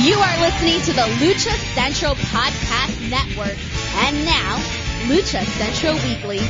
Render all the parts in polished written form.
You are listening to the Lucha Central Podcast Network. And now, Lucha Central Weekly.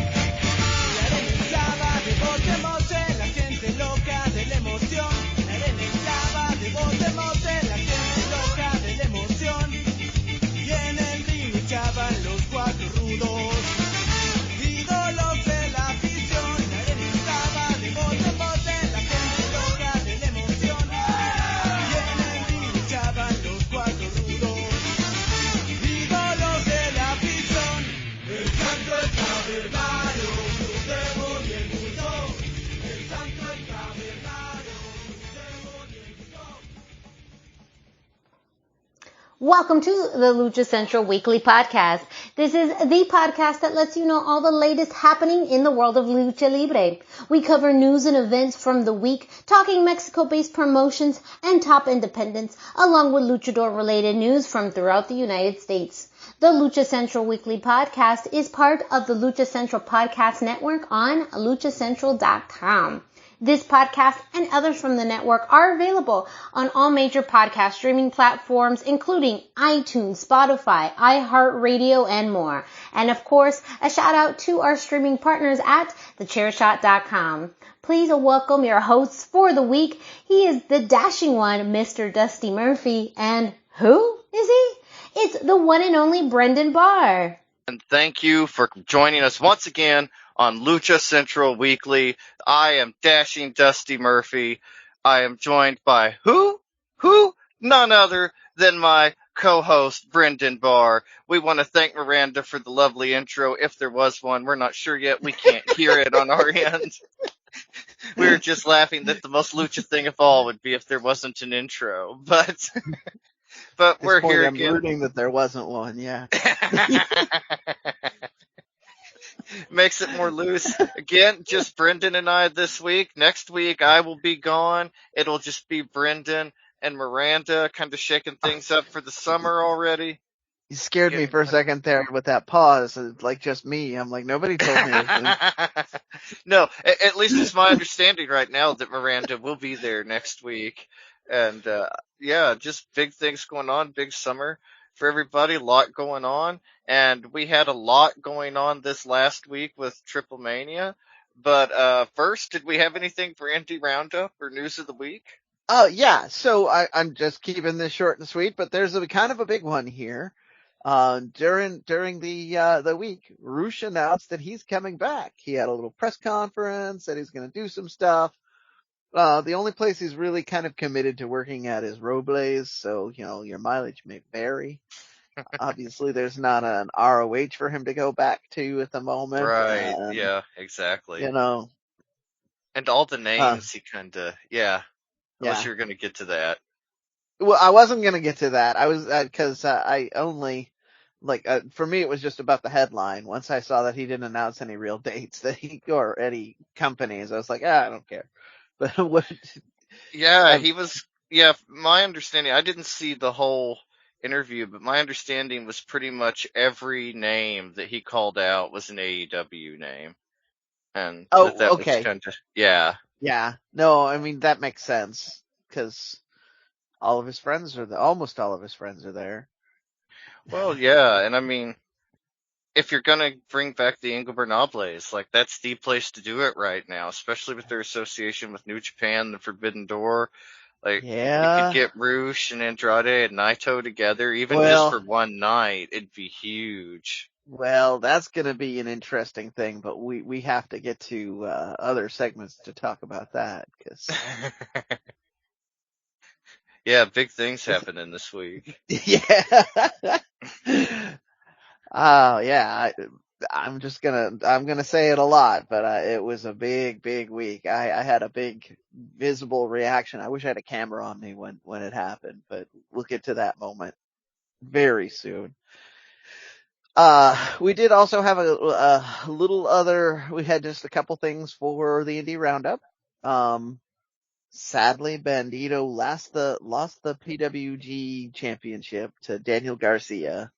Welcome to the Lucha Central Weekly Podcast. This is the podcast that lets you know all the latest happening in the world of Lucha Libre. We cover news and events from the week, talking Mexico-based promotions and top independents, along with luchador-related news from throughout the United States. The Lucha Central Weekly Podcast is part of the Lucha Central Podcast Network on luchacentral.com. This podcast and others from the network are available on all major podcast streaming platforms, including iTunes, Spotify, iHeartRadio, and more. And of course, a shout out to our streaming partners at thechairshot.com. Please welcome your hosts for the week. He is the dashing one, Mr. Dusty Murphy. And who is he? It's the one and only Brendan Barr. And thank you for joining us once again on Lucha Central Weekly. I am dashing Dusty Murphy. I am joined by who? None other than my co-host, Brendan Barr. We want to thank Miranda for the lovely intro. If there was one, we're not sure yet. We can't hear it on our end. We were just laughing that the most Lucha thing of all would be if there wasn't an intro. But we're here again. I'm rooting that there wasn't one, yeah. Makes it more loose. Again, just Brendan and I this week. Next week, I will be gone. It'll just be Brendan and Miranda kind of shaking things up for the summer already. You scared me for a second there with that pause. It's like just me. I'm like, nobody told me anything. No, at least it's my understanding right now that Miranda will be there next week. And, yeah, just big things going on, big summer for everybody, a lot going on. And we had a lot going on this last week with TripleMania. But first, did we have anything for Indie Roundup or News of the Week? Oh, yeah. So I'm just keeping this short and sweet, but there's a kind of a big one here. During the week, Roosh announced that he's coming back. He had a little press conference, said he's going to do some stuff. The only place he's really kind of committed to working at is Robles, so, your mileage may vary. Obviously, there's not an ROH for him to go back to at the moment. Right, yeah, exactly. And all the names he kind of, unless you're going to get to that. Well, I wasn't going to get to that. I was, because I only, for me, it was just about the headline. Once I saw that he didn't announce any real dates or any companies, I was like, I don't care. But what? Yeah, my understanding, I didn't see the whole interview, but my understanding was pretty much every name that he called out was an AEW name. And that okay. Was kind of, yeah. Yeah. No, I mean, that makes sense because all of his friends almost all of his friends are there. Well, yeah. And I mean, if you're going to bring back the Ingobernables, that's the place to do it right now, especially with their association with New Japan, the Forbidden Door. You could get Roosh and Andrade and Naito together, even just for one night. It'd be huge. Well, that's going to be an interesting thing, but we have to get to other segments to talk about that. Cause... yeah, big things happening this week. Yeah. Oh, yeah. I'm gonna say it a lot, but it was a big, big week. I had a big visible reaction. I wish I had a camera on me when it happened, but we'll get to that moment very soon. We did also have a little we had just a couple things for the Indie Roundup. Sadly, Bandito lost the PWG championship to Daniel Garcia.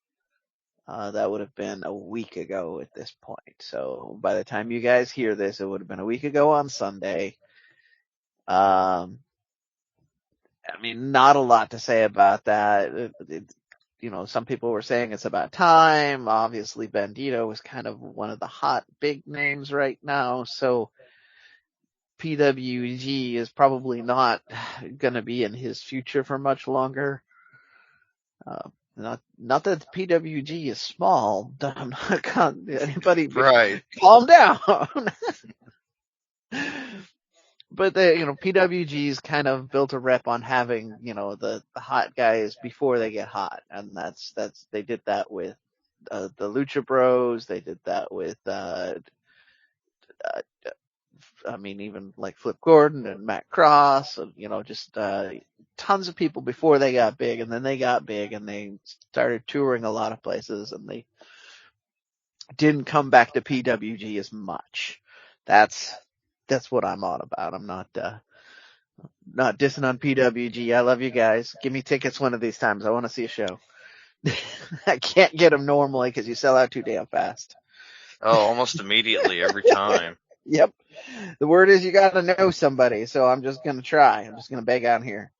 That would have been a week ago at this point. So by the time you guys hear this, it would have been a week ago on Sunday. I mean, not a lot to say about that. Some people were saying it's about time. Obviously, Bandito is kind of one of the hot big names right now, so PWG is probably not going to be in his future for much longer. Not that PWG is small. I'm not anybody. Right. Calm down. But PWG's kind of built a rep on having, the hot guys before they get hot. And they did that with, the Lucha Bros. They did that with, even like Flip Gordon and Matt Cross and, just, tons of people before they got big, and then they got big and they started touring a lot of places, and they didn't come back to PWG as much. That's what I'm on about. I'm not dissing on PWG. I love you guys. Give me tickets one of these times. I want to see a show. I can't get them normally because you sell out too damn fast. Oh, almost immediately every time. Yep. The word is you got to know somebody, so I'm just going to try. I'm just going to beg on here.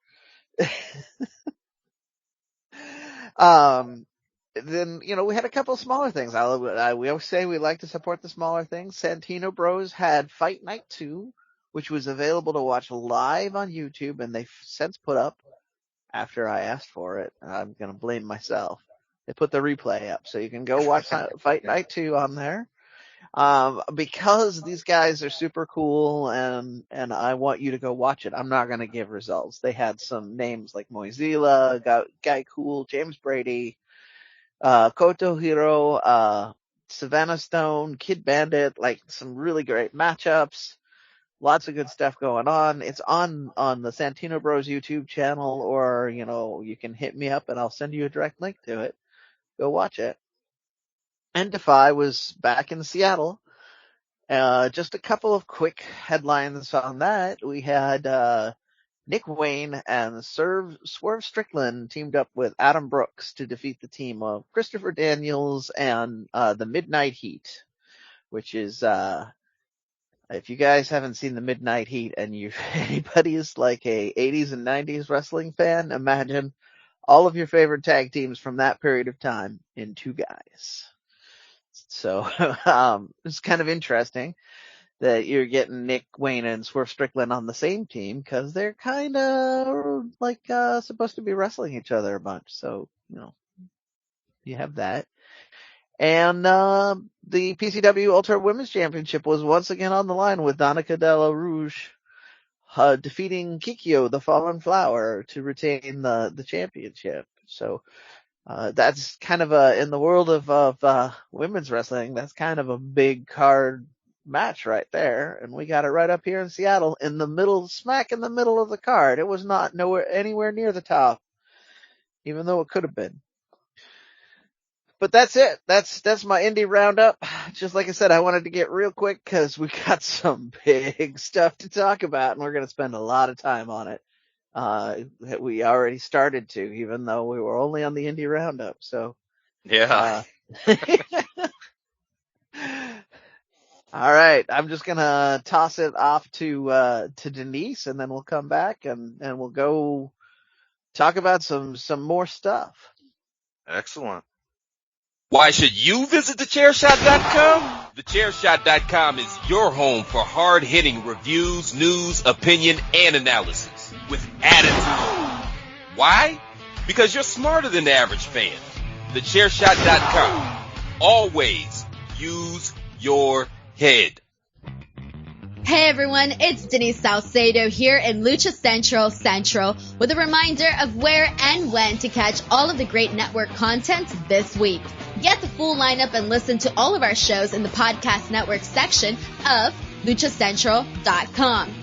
Then, we had a couple of smaller things. We always say we like to support the smaller things. Santino Bros had Fight Night 2, which was available to watch live on YouTube, and they've since put up, after I asked for it, I'm going to blame myself. They put the replay up, so you can go watch Fight Night 2 on there. Because these guys are super cool and I want you to go watch it, I'm not going to give results. They had some names like Moisilla, Guy Cool, James Brady, Koto Hiro, Savannah Stone, Kid Bandit, like some really great matchups. Lots of good stuff going on. It's on the Santino Bros YouTube channel, or, you can hit me up and I'll send you a direct link to it. Go watch it. And Defy was back in Seattle. Just a couple of quick headlines on that. We had, Nick Wayne and Swerve Strickland teamed up with Adam Brooks to defeat the team of Christopher Daniels and, the Midnight Heat, which is, if you guys haven't seen the Midnight Heat and anybody is like a 80s and 90s wrestling fan, imagine all of your favorite tag teams from that period of time in two guys. So, it's kind of interesting that you're getting Nick Wayne and Swerve Strickland on the same team, because they're kind of like supposed to be wrestling each other a bunch. So, you have that. And the PCW Ultra Women's Championship was once again on the line with Donica Della Rouge defeating Kikyo, the Fallen Flower, to retain the championship. So that's kind of in the world of women's wrestling, that's kind of a big card match right there. And we got it right up here in Seattle, in the middle, smack in the middle of the card. It was not anywhere near the top, even though it could have been. But that's it. That's my indie roundup. Just like I said, I wanted to get real quick because we got some big stuff to talk about, and we're going to spend a lot of time on it. We already started to, even though we were only on the indie roundup. So, yeah. All right. I'm just going to toss it off to Denise, and then we'll come back and we'll go talk about some more stuff. Excellent. Why should you visit thechairshot.com? Thechairshot.com is your home for hard-hitting reviews, news, opinion, and analysis with attitude. Why? Because you're smarter than the average fan. Thechairshot.com. Always use your head. Hey everyone, it's Denise Salcedo here in Lucha Central with a reminder of where and when to catch all of the great network content this week. Get the full lineup and listen to all of our shows in the podcast network section of luchacentral.com.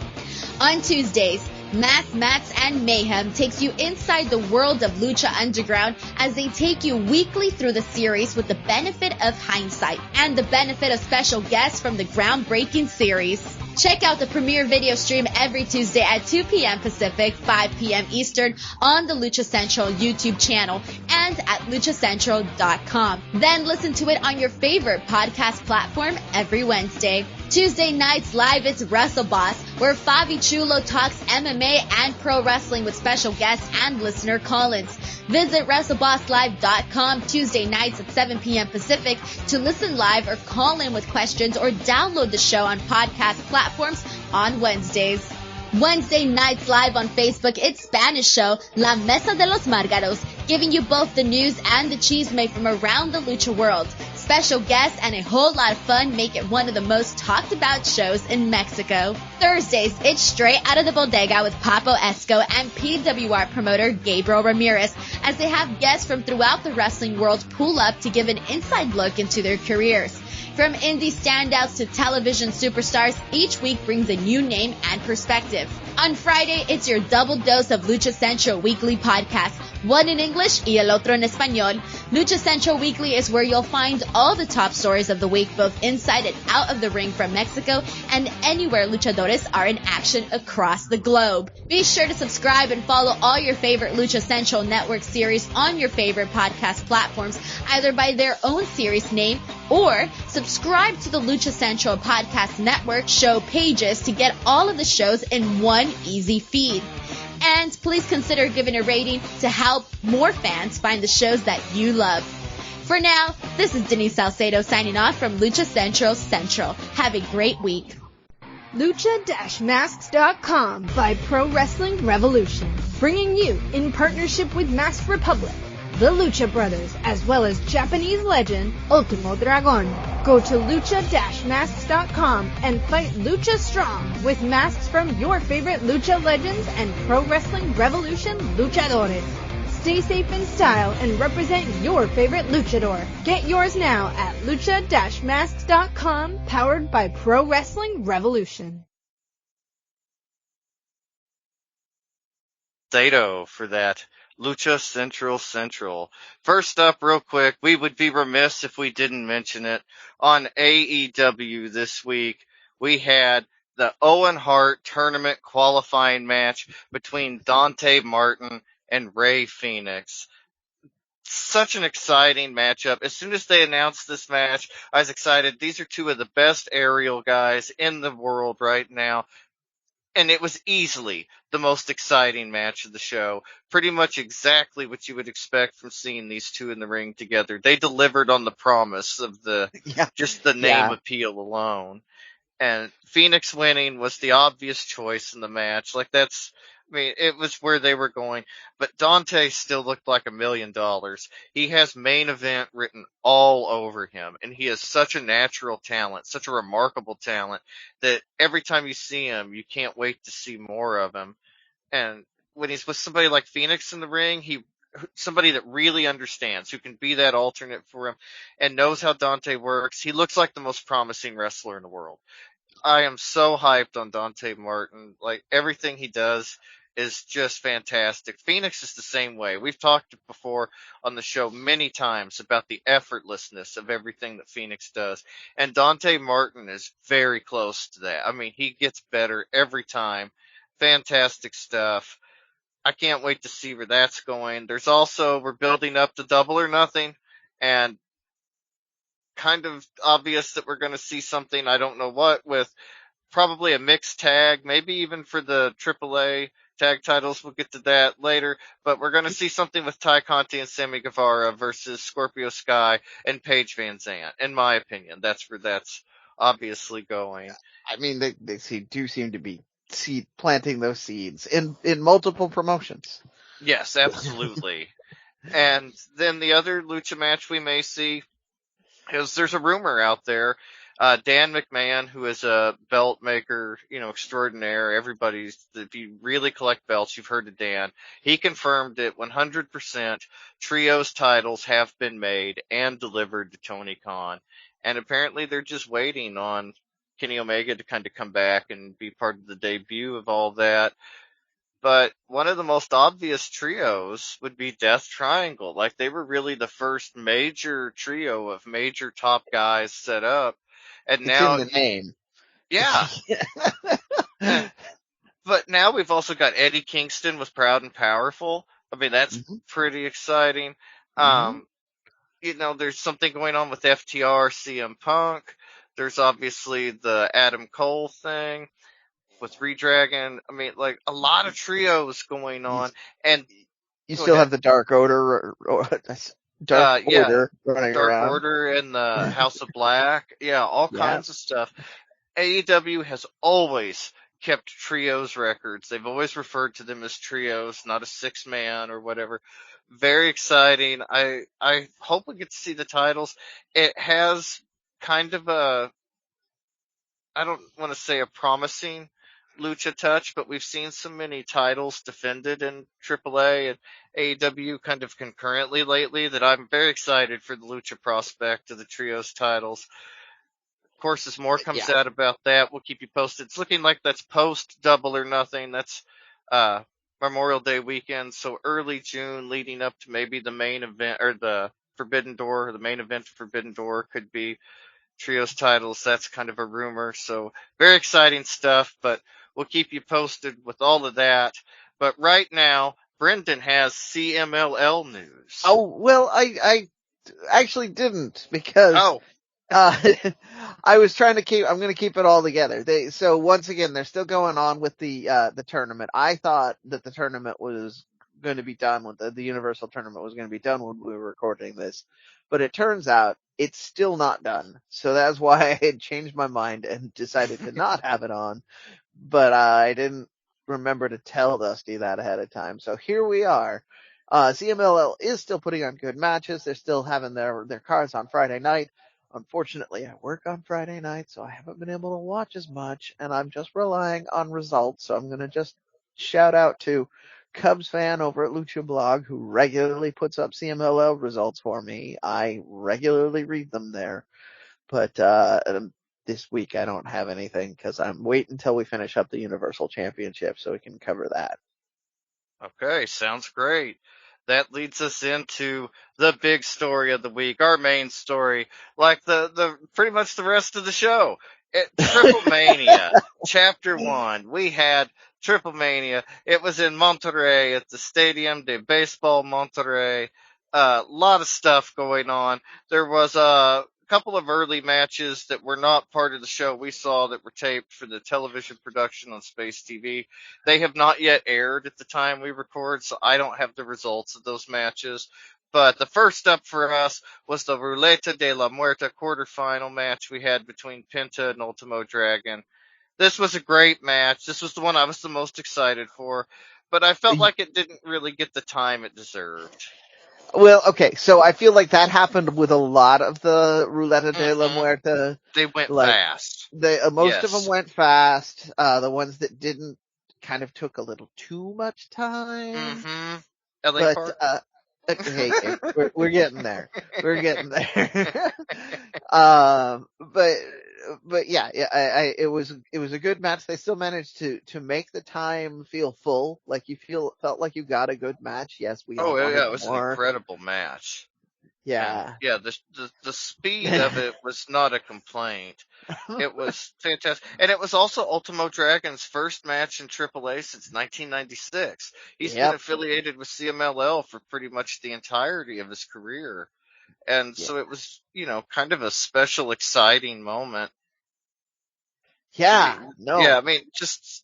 On Tuesdays, Mats and Mayhem takes you inside the world of Lucha Underground as they take you weekly through the series with the benefit of hindsight and the benefit of special guests from the groundbreaking series. Check out the premiere video stream every Tuesday at 2 p.m. Pacific, 5 p.m. Eastern on the Lucha Central YouTube channel and at luchacentral.com. Then listen to it on your favorite podcast platform every Wednesday. Tuesday nights live, it's Wrestle Boss, where Fabi Chulo talks MMA and pro wrestling with special guests and listener call-ins. Visit WrestleBossLive.com Tuesday nights at 7 p.m. Pacific to listen live or call in with questions or download the show on podcast platforms on Wednesdays. Wednesday nights live on Facebook, it's Spanish show La Mesa de los Márgaros, giving you both the news and the chisme from around the lucha world. Special guests and a whole lot of fun make it one of the most talked about shows in Mexico. Thursdays, it's Straight Out of the Bodega with Papo Esco and PWR promoter Gabriel Ramirez, as they have guests from throughout the wrestling world pull up to give an inside look into their careers. From indie standouts to television superstars, each week brings a new name and perspective. On Friday, it's your double dose of Lucha Central Weekly Podcast, one in English y el otro en español. Lucha Central Weekly is where you'll find all the top stories of the week, both inside and out of the ring from Mexico and anywhere luchadores are in action across the globe. Be sure to subscribe and follow all your favorite Lucha Central Network series on your favorite podcast platforms, either by their own series name or subscribe to the Lucha Central Podcast Network show pages to get all of the shows in one easy feed. And please consider giving a rating to help more fans find the shows that you love. For now, this is Denise Salcedo signing off from Lucha Central Central. Have a great week. Lucha-Masks.com by Pro Wrestling Revolution, bringing you, in partnership with Mask Republic, the Lucha Brothers, as well as Japanese legend Ultimo Dragon. Go to lucha-masks.com and fight Lucha Strong with masks from your favorite Lucha legends and Pro Wrestling Revolution luchadores. Stay safe in style and represent your favorite luchador. Get yours now at lucha-masks.com, powered by Pro Wrestling Revolution. Zato for that. Lucha Central Central. First up, real quick, we would be remiss if we didn't mention it. On AEW this week, we had the Owen Hart tournament qualifying match between Dante Martin and Rey Fénix. Such an exciting matchup. As soon as they announced this match, I was excited. These are two of the best aerial guys in the world right now. And it was easily the most exciting match of the show. Pretty much exactly what you would expect from seeing these two in the ring together. They delivered on the promise of just the name appeal alone. And Fénix winning was the obvious choice in the match. It was where they were going. But Dante still looked like $1 million. He has main event written all over him. And he is such a natural talent, such a remarkable talent, that every time you see him, you can't wait to see more of him. And when he's with somebody like Fénix in the ring, somebody that really understands, who can be that alternate for him and knows how Dante works. He looks like the most promising wrestler in the world. I am so hyped on Dante Martin. Everything he does is just fantastic. Fénix is the same way. We've talked before on the show many times about the effortlessness of everything that Fénix does. And Dante Martin is very close to that. He gets better every time. Fantastic stuff. I can't wait to see where that's going. We're building up to Double or Nothing, and kind of obvious that we're going to see something, I don't know what, with probably a mixed tag, maybe even for the AAA tag titles. We'll get to that later, but we're going to see something with Ty Conti and Sammy Guevara versus Scorpio Sky and Paige Van Zandt. In my opinion, that's where that's obviously going. They do seem to be planting those seeds in multiple promotions. Yes, absolutely. And then the other lucha match we may see is, there's a rumor out there, Dan McMahon, who is a belt maker, extraordinaire. If you really collect belts, you've heard of Dan. He confirmed it 100%. Trios titles have been made and delivered to Tony Khan. And apparently they're just waiting on Kenny Omega to kind of come back and be part of the debut of all that. But one of the most obvious trios would be Death Triangle. They were really the first major trio of major top guys set up. And it's now in the name. Yeah. But now we've also got Eddie Kingston with Proud and Powerful. I mean, that's pretty exciting. There's something going on with FTR, CM Punk. There's obviously the Adam Cole thing with Redragon. I mean, like, a lot of trios going on. And you still have the Dark Order, Order running Dark around. Order and the House of Black. Yeah, all kinds of stuff. AEW has always kept trios records. They've always referred to them as trios, not a 6-man or whatever. Very exciting. I hope we get to see the titles. It has kind of I don't want to say a promising lucha touch, but we've seen so many titles defended in AAA and AEW kind of concurrently lately that I'm very excited for the lucha prospect of the trios titles. Of course, as more comes out about that, we'll keep you posted. It's looking like that's post Double or Nothing. That's Memorial Day weekend, so early June leading up to maybe the main event, or the Forbidden Door, or the main event of Forbidden Door could be trios titles. That's kind of a rumor, so very exciting stuff, but we'll keep you posted with all of that. But right now, Brendan has CMLL news. Oh, well, I actually didn't, because I was trying to I'm going to keep it all together. So once again, they're still going on with the tournament. I thought that the tournament was going to be done with the Universal tournament was going to be done when we were recording this, but it turns out it's still not done. So that's why I had changed my mind and decided to not have it on, but I didn't remember to tell Dusty that ahead of time. So here we are. CMLL is still putting on good matches. They're still having their cards on Friday night. Unfortunately, I work on Friday night, so I haven't been able to watch as much, and I'm just relying on results. So I'm going to just shout out to Cubs fan over at Lucha Blog, who regularly puts up CMLL results for me. I regularly read them there. But this week I don't have anything because I'm waiting until we finish up the Universal Championship so we can cover that. Okay, sounds great. That leads us into the big story of the week, our main story, like the pretty much the rest of the show. TripleMania, Chapter 1. We had TripleMania. It was in Monterrey at the Stadium de Baseball Monterrey. A lot of stuff going on. There was a couple of early matches that were not part of the show we saw that were taped for the television production on Space TV. They have not yet aired at the time we record, so I don't have the results of those matches. But the first up for us was the Ruleta de la Muerta quarterfinal match we had between Penta and Ultimo Dragon. This was a great match. This was the one I was the most excited for, but I felt like it didn't really get the time it deserved. Well, okay, so I feel like that happened with a lot of the Ruleta de la Muerta. They went fast. Most of them went fast. The ones that didn't kind of took a little too much time. LA Park. Hey, we're getting there. We're getting there. But yeah, it was a good match. They still managed to make the time feel full. Like felt like you got a good match. Yes, we. Oh yeah, it was an incredible match. Yeah. And, yeah, the speed of it was not a complaint. It was fantastic. And it was also Ultimo Dragon's first match in AAA since 1996. He's been affiliated with CMLL for pretty much the entirety of his career. And so it was, kind of a special, exciting moment. Yeah. Yeah, I mean, it just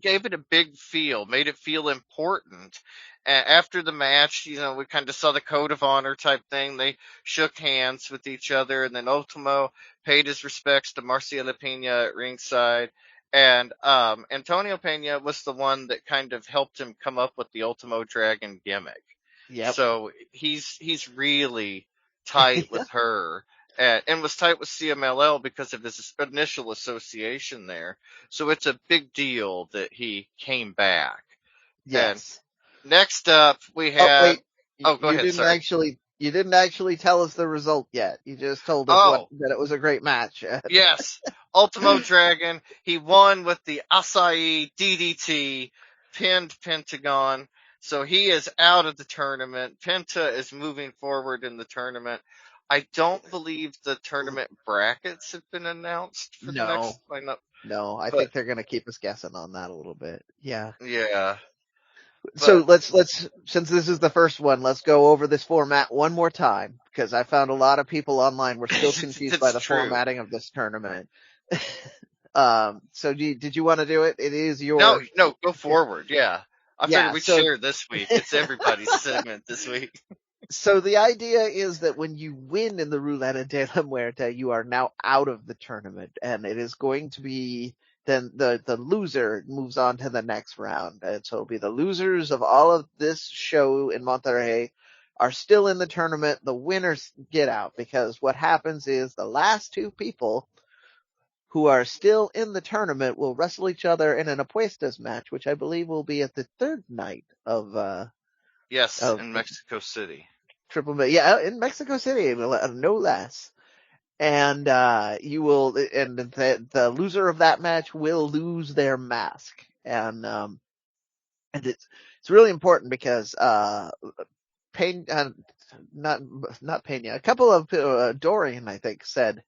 gave it a big feel, made it feel important. After the match, we kind of saw the code of honor type thing. They shook hands with each other, and then Ultimo paid his respects to Marcelo Pena at ringside. And Antonio Pena was the one that kind of helped him come up with the Ultimo Dragon gimmick. Yep. So he's really tight with her. And was tight with CMLL because of his initial association there. So it's a big deal that he came back. Yes. And next up, we have... go ahead, sorry. You didn't actually tell us the result yet. You just told us that it was a great match. Yes. Ultimo Dragon, he won with the Acai DDT, pinned Pentagon. So he is out of the tournament. Penta is moving forward in the tournament. I don't believe the tournament brackets have been announced for the next lineup. No, I But think they're going to keep us guessing on that a little bit. Yeah. yeah, So but let's since this is the first one, let's go over this format one more time because I found a lot of people online were still confused by it's the true. formatting of this tournament. So did you want to do it? It is No, your go forward. Yeah. I figured yeah. we'd So share this week. It's everybody's segment this week. so the idea is that when you win in the Ruleta de la Muerte, you are now out of the tournament, and it is going to be then the loser moves on to the next round. And so it'll be the losers of all of this show in Monterrey are still in the tournament. The winners get out because what happens is the last two people who are still in the tournament will wrestle each other in an apuestas match, which I believe will be at the third night of Yes, in Mexico City. TripleMania. Yeah, in Mexico City, no less. And the loser of that match will lose their mask. And it's really important because not Pena, a couple of Dorian, I think, said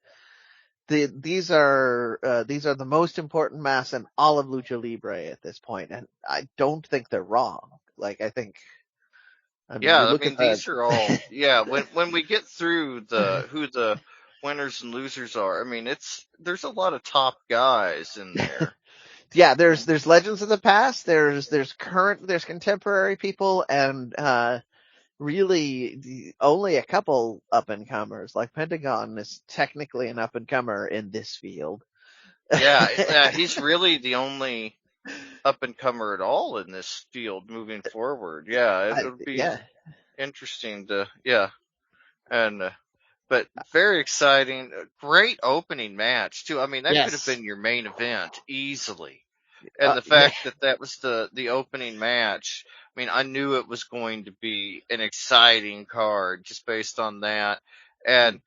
these are the most important masks in all of Lucha Libre at this point, and I don't think they're wrong. Like I think. I mean, Yeah, you I look mean at the these are all when we get through who the winners and losers are, I mean there's a lot of top guys in there. yeah, there's legends of the past, there's current, there's contemporary people, and really only a couple up and comers. Like Pentagon is technically an up and comer in this field. Yeah, he's really the only up and comer at all in this field moving forward. Yeah, it would be Yeah. interesting to and but very exciting, great opening match too. I mean that could have Yes. been your main event easily. And the fact that was the opening match, I mean, I knew it was going to be an exciting card just based on that. And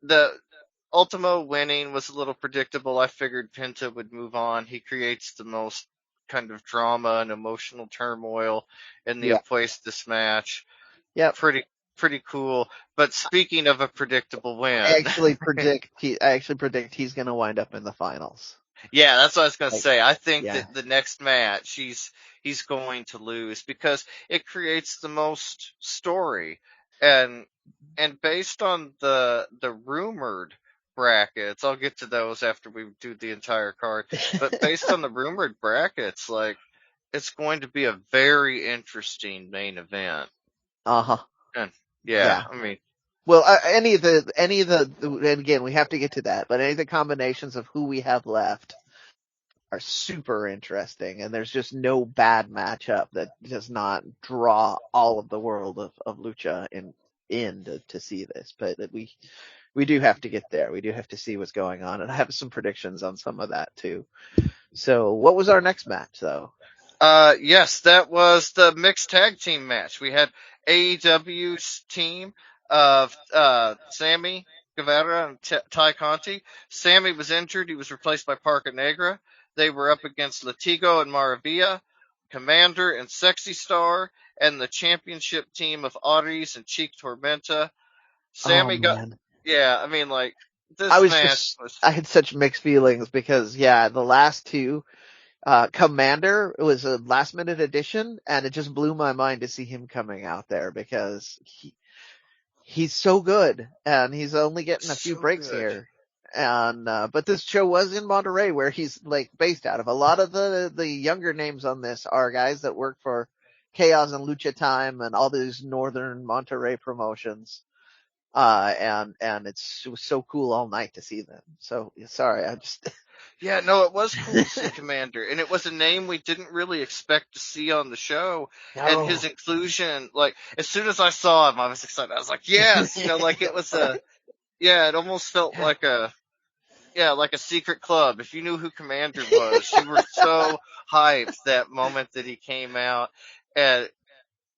the Ultimo winning was a little predictable. I figured Penta would move on. He creates the most kind of drama and emotional turmoil in the Yeah. Apuestas match. Yep. Pretty cool. But speaking of a predictable win, I actually predict he's going to wind up in the finals. Yeah, that's what I was going to say. I think yeah. that the next match he's going to lose because it creates the most story, and based on the rumored brackets, I'll get to those after we do the entire card. But based on the rumored brackets, like it's going to be a very interesting main event. Uh-huh. And yeah, I mean. Well, any of the, and again, we have to get to that, but any of the combinations of who we have left are super interesting, and there's just no bad matchup that does not draw all of the world of Lucha in to see this. But we do have to get there. We do have to see what's going on, and I have some predictions on some of that too. So, what was our next match, though? Yes, that was the mixed tag team match. We had AEW's team of Sammy Guevara and Ty Conti. Sammy was injured. He was replaced by Parca Negra. They were up against Latigo and Maravilla, Commander and Sexy Star, and the championship team of Aries and Cheek Tormenta. Sammy I mean, like, this match was... I had such mixed feelings because, the last two, Commander was a last minute addition, and it just blew my mind to see him coming out there because he's so good, and he's only getting a few breaks here. And but this show was in Monterrey, where he's like based out of. A lot of the younger names on this are guys that work for Chaos and Lucha Time and all these northern Monterrey promotions. And it was so cool all night to see them. So sorry, I just. Yeah, no, it was cool to see Commander, and it was a name we didn't really expect to see on the show. No. And his inclusion, like, as soon as I saw him, I was excited. I was like, yes, like it was it almost felt like a secret club. If you knew who Commander was, you were so hyped that moment that he came out, and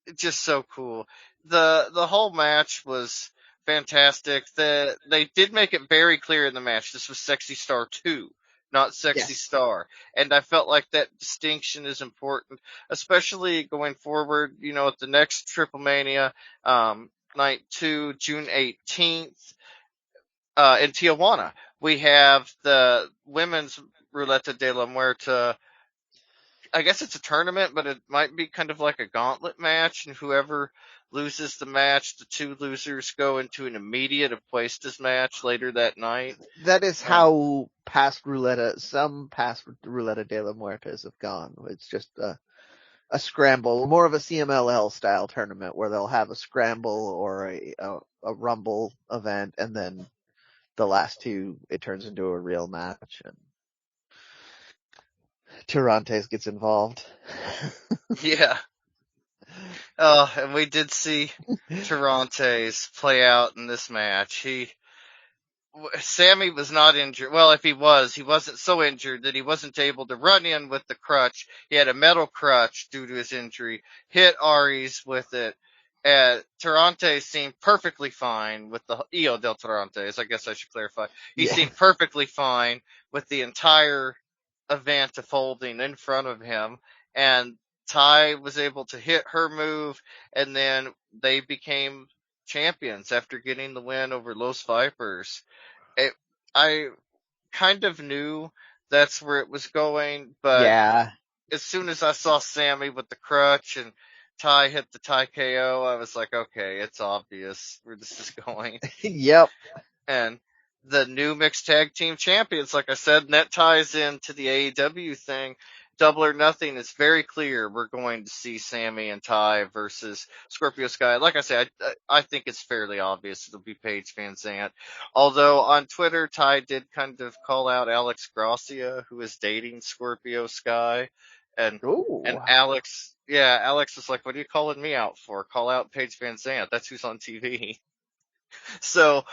it's just so cool. The whole match was fantastic. They did make it very clear in the match this was Sexy Star 2. Not Sexy Star. And I felt like that distinction is important, especially going forward, at the next TripleMania. Night 2, June 18th, in Tijuana. We have the women's Ruleta de la Muerta. I guess it's a tournament, but it might be kind of like a gauntlet match, and whoever loses the match, the two losers go into an immediate Apuestas match later that night. That is how some past Ruleta de la Muertes have gone. It's just a scramble, more of a CMLL style tournament where they'll have a scramble or a rumble event, and then the last two, it turns into a real match, and Tirantes gets involved. Yeah. And we did see Tirantes play out in this match. Sammy was not injured. Well, if he wasn't so injured that he wasn't able to run in with the crutch. He had a metal crutch due to his injury, hit Aries with it, and Tirantes seemed perfectly fine with the Io del Tirantes. I guess I should clarify. He seemed perfectly fine with the entire event unfolding in front of him, and Ty was able to hit her move, and then they became champions after getting the win over Los Vipers. I kind of knew that's where it was going, but as soon as I saw Sammy with the crutch and Ty hit the Ty KO, I was like, okay, it's obvious where this is going. Yep. And the new mixed tag team champions, like I said, and that ties into the AEW thing. Double or Nothing, it's very clear we're going to see Sammy and Ty versus Scorpio Sky. Like I said, I think it's fairly obvious it'll be Paige Van Zandt. Although on Twitter, Ty did kind of call out Alex Gracia, who is dating Scorpio Sky. And Alex was like, what are you calling me out for? Call out Paige Van Zandt. That's who's on TV. So,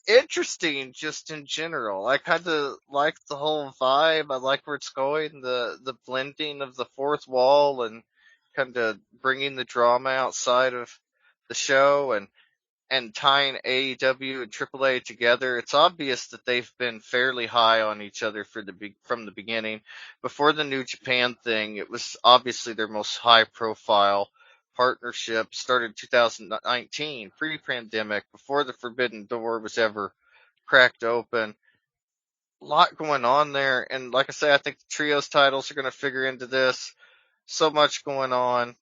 interesting just in general. I kind of like the whole vibe. I like where it's going, the blending of the fourth wall and kind of bringing the drama outside of the show and tying AEW and AAA together. It's obvious that they've been fairly high on each other from the beginning. Before the New Japan thing, it was obviously their most high profile partnership. Started in 2019, pre-pandemic, before the Forbidden Door was ever cracked open. A lot going on there, and like I say, I think the trios titles are going to figure into this. So much going on,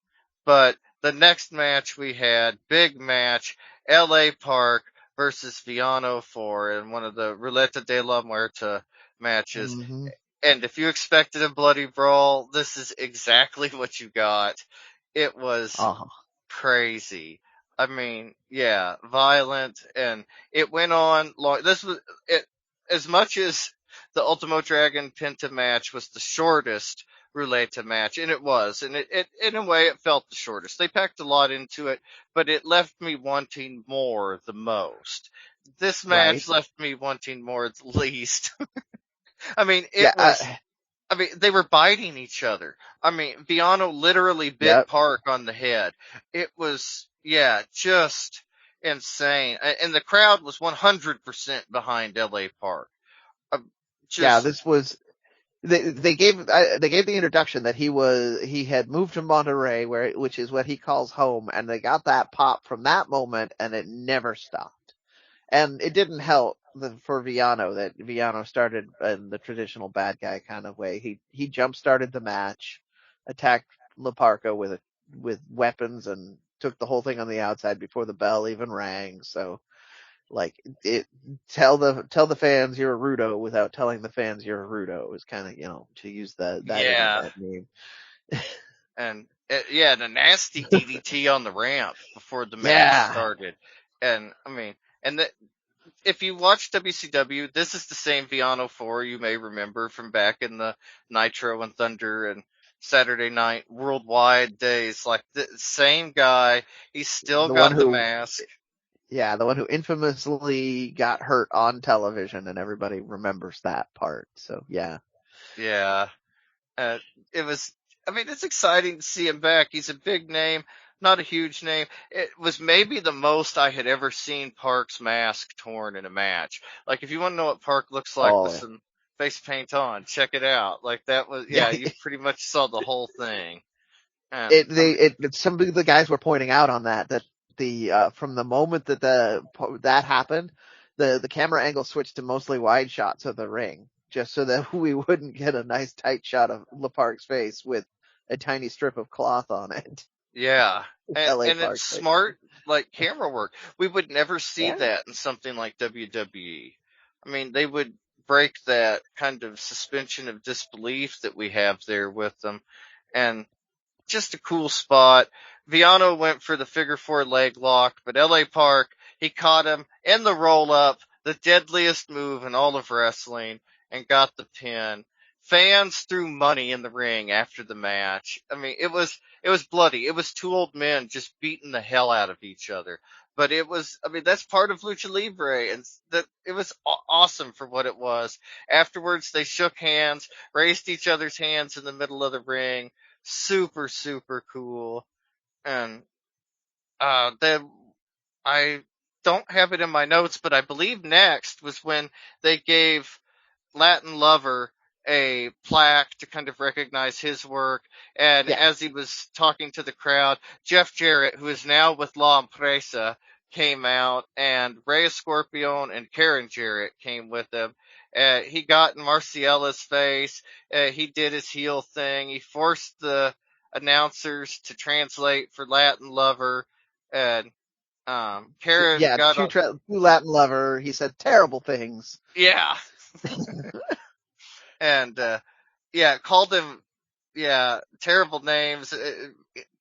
but the next match we had, big match, LA Park versus Viano 4 in one of the Ruleta de la Muerta matches. Mm-hmm. And if you expected a bloody brawl, this is exactly what you got. It was crazy. I mean, yeah, violent, and it went on long. This was it, as much as the Ultimo Dragon Penta match was the shortest Ruleta match, and it was, and it in a way it felt the shortest. They packed a lot into it, but it left me wanting more the most. This match left me wanting more the least. I mean, I mean, they were biting each other. I mean, Viano literally bit Park on the head. It was, just insane. And the crowd was 100% behind LA Park. This was, they gave the introduction that he had moved to Monterey, which is what he calls home, and they got that pop from that moment, and it never stopped. And it didn't help for Viano that Viano started in the traditional bad guy kind of way. He jump started the match, attacked Laparca with weapons, and took the whole thing on the outside before the bell even rang. So, like, tell the fans you're a Rudo without telling the fans you're a Rudo is kind of, to use that name. And the nasty DDT on the ramp before the match started. And I mean, if you watch WCW, this is the same Viano 4 you may remember from back in the Nitro and Thunder and Saturday Night Worldwide days. Like, the same guy. He's still got the mask. Yeah, the one who infamously got hurt on television, and everybody remembers that part. So, yeah. Yeah. It's exciting to see him back. He's a big name. Not a huge name. It was maybe the most I had ever seen Park's mask torn in a match. Like, if you want to know what Park looks like with some face paint on, check it out. Like, that was, you pretty much saw the whole thing. And, some of the guys were pointing out on that from the moment that happened, the camera angle switched to mostly wide shots of the ring, just so that we wouldn't get a nice tight shot of La Park's face with a tiny strip of cloth on it. Yeah. LA And Park it's face. smart, like, camera work. We would never see Yeah. that in something like WWE. I mean, they would break that kind of suspension of disbelief that we have there with them. And just a cool spot. Viano went for the figure four leg lock, but LA Park, he caught him in the roll up, the deadliest move in all of wrestling, and got the pin. Fans threw money in the ring after the match. I mean, it was bloody. It was two old men just beating the hell out of each other. But that's part of Lucha Libre, and that it was awesome for what it was. Afterwards, they shook hands, raised each other's hands in the middle of the ring. Super, super cool. And then I don't have it in my notes, but I believe next was when they gave Latin Lover a plaque to kind of recognize his work. And as he was talking to the crowd, Jeff Jarrett, who is now with La Empresa, came out, and Rey Escorpion and Karen Jarrett came with him. He got in Marciella's face. He did his heel thing. He forced the announcers to translate for Latin Lover. And Karen got two Latin Lover. He said terrible things. Yeah. And called him terrible names.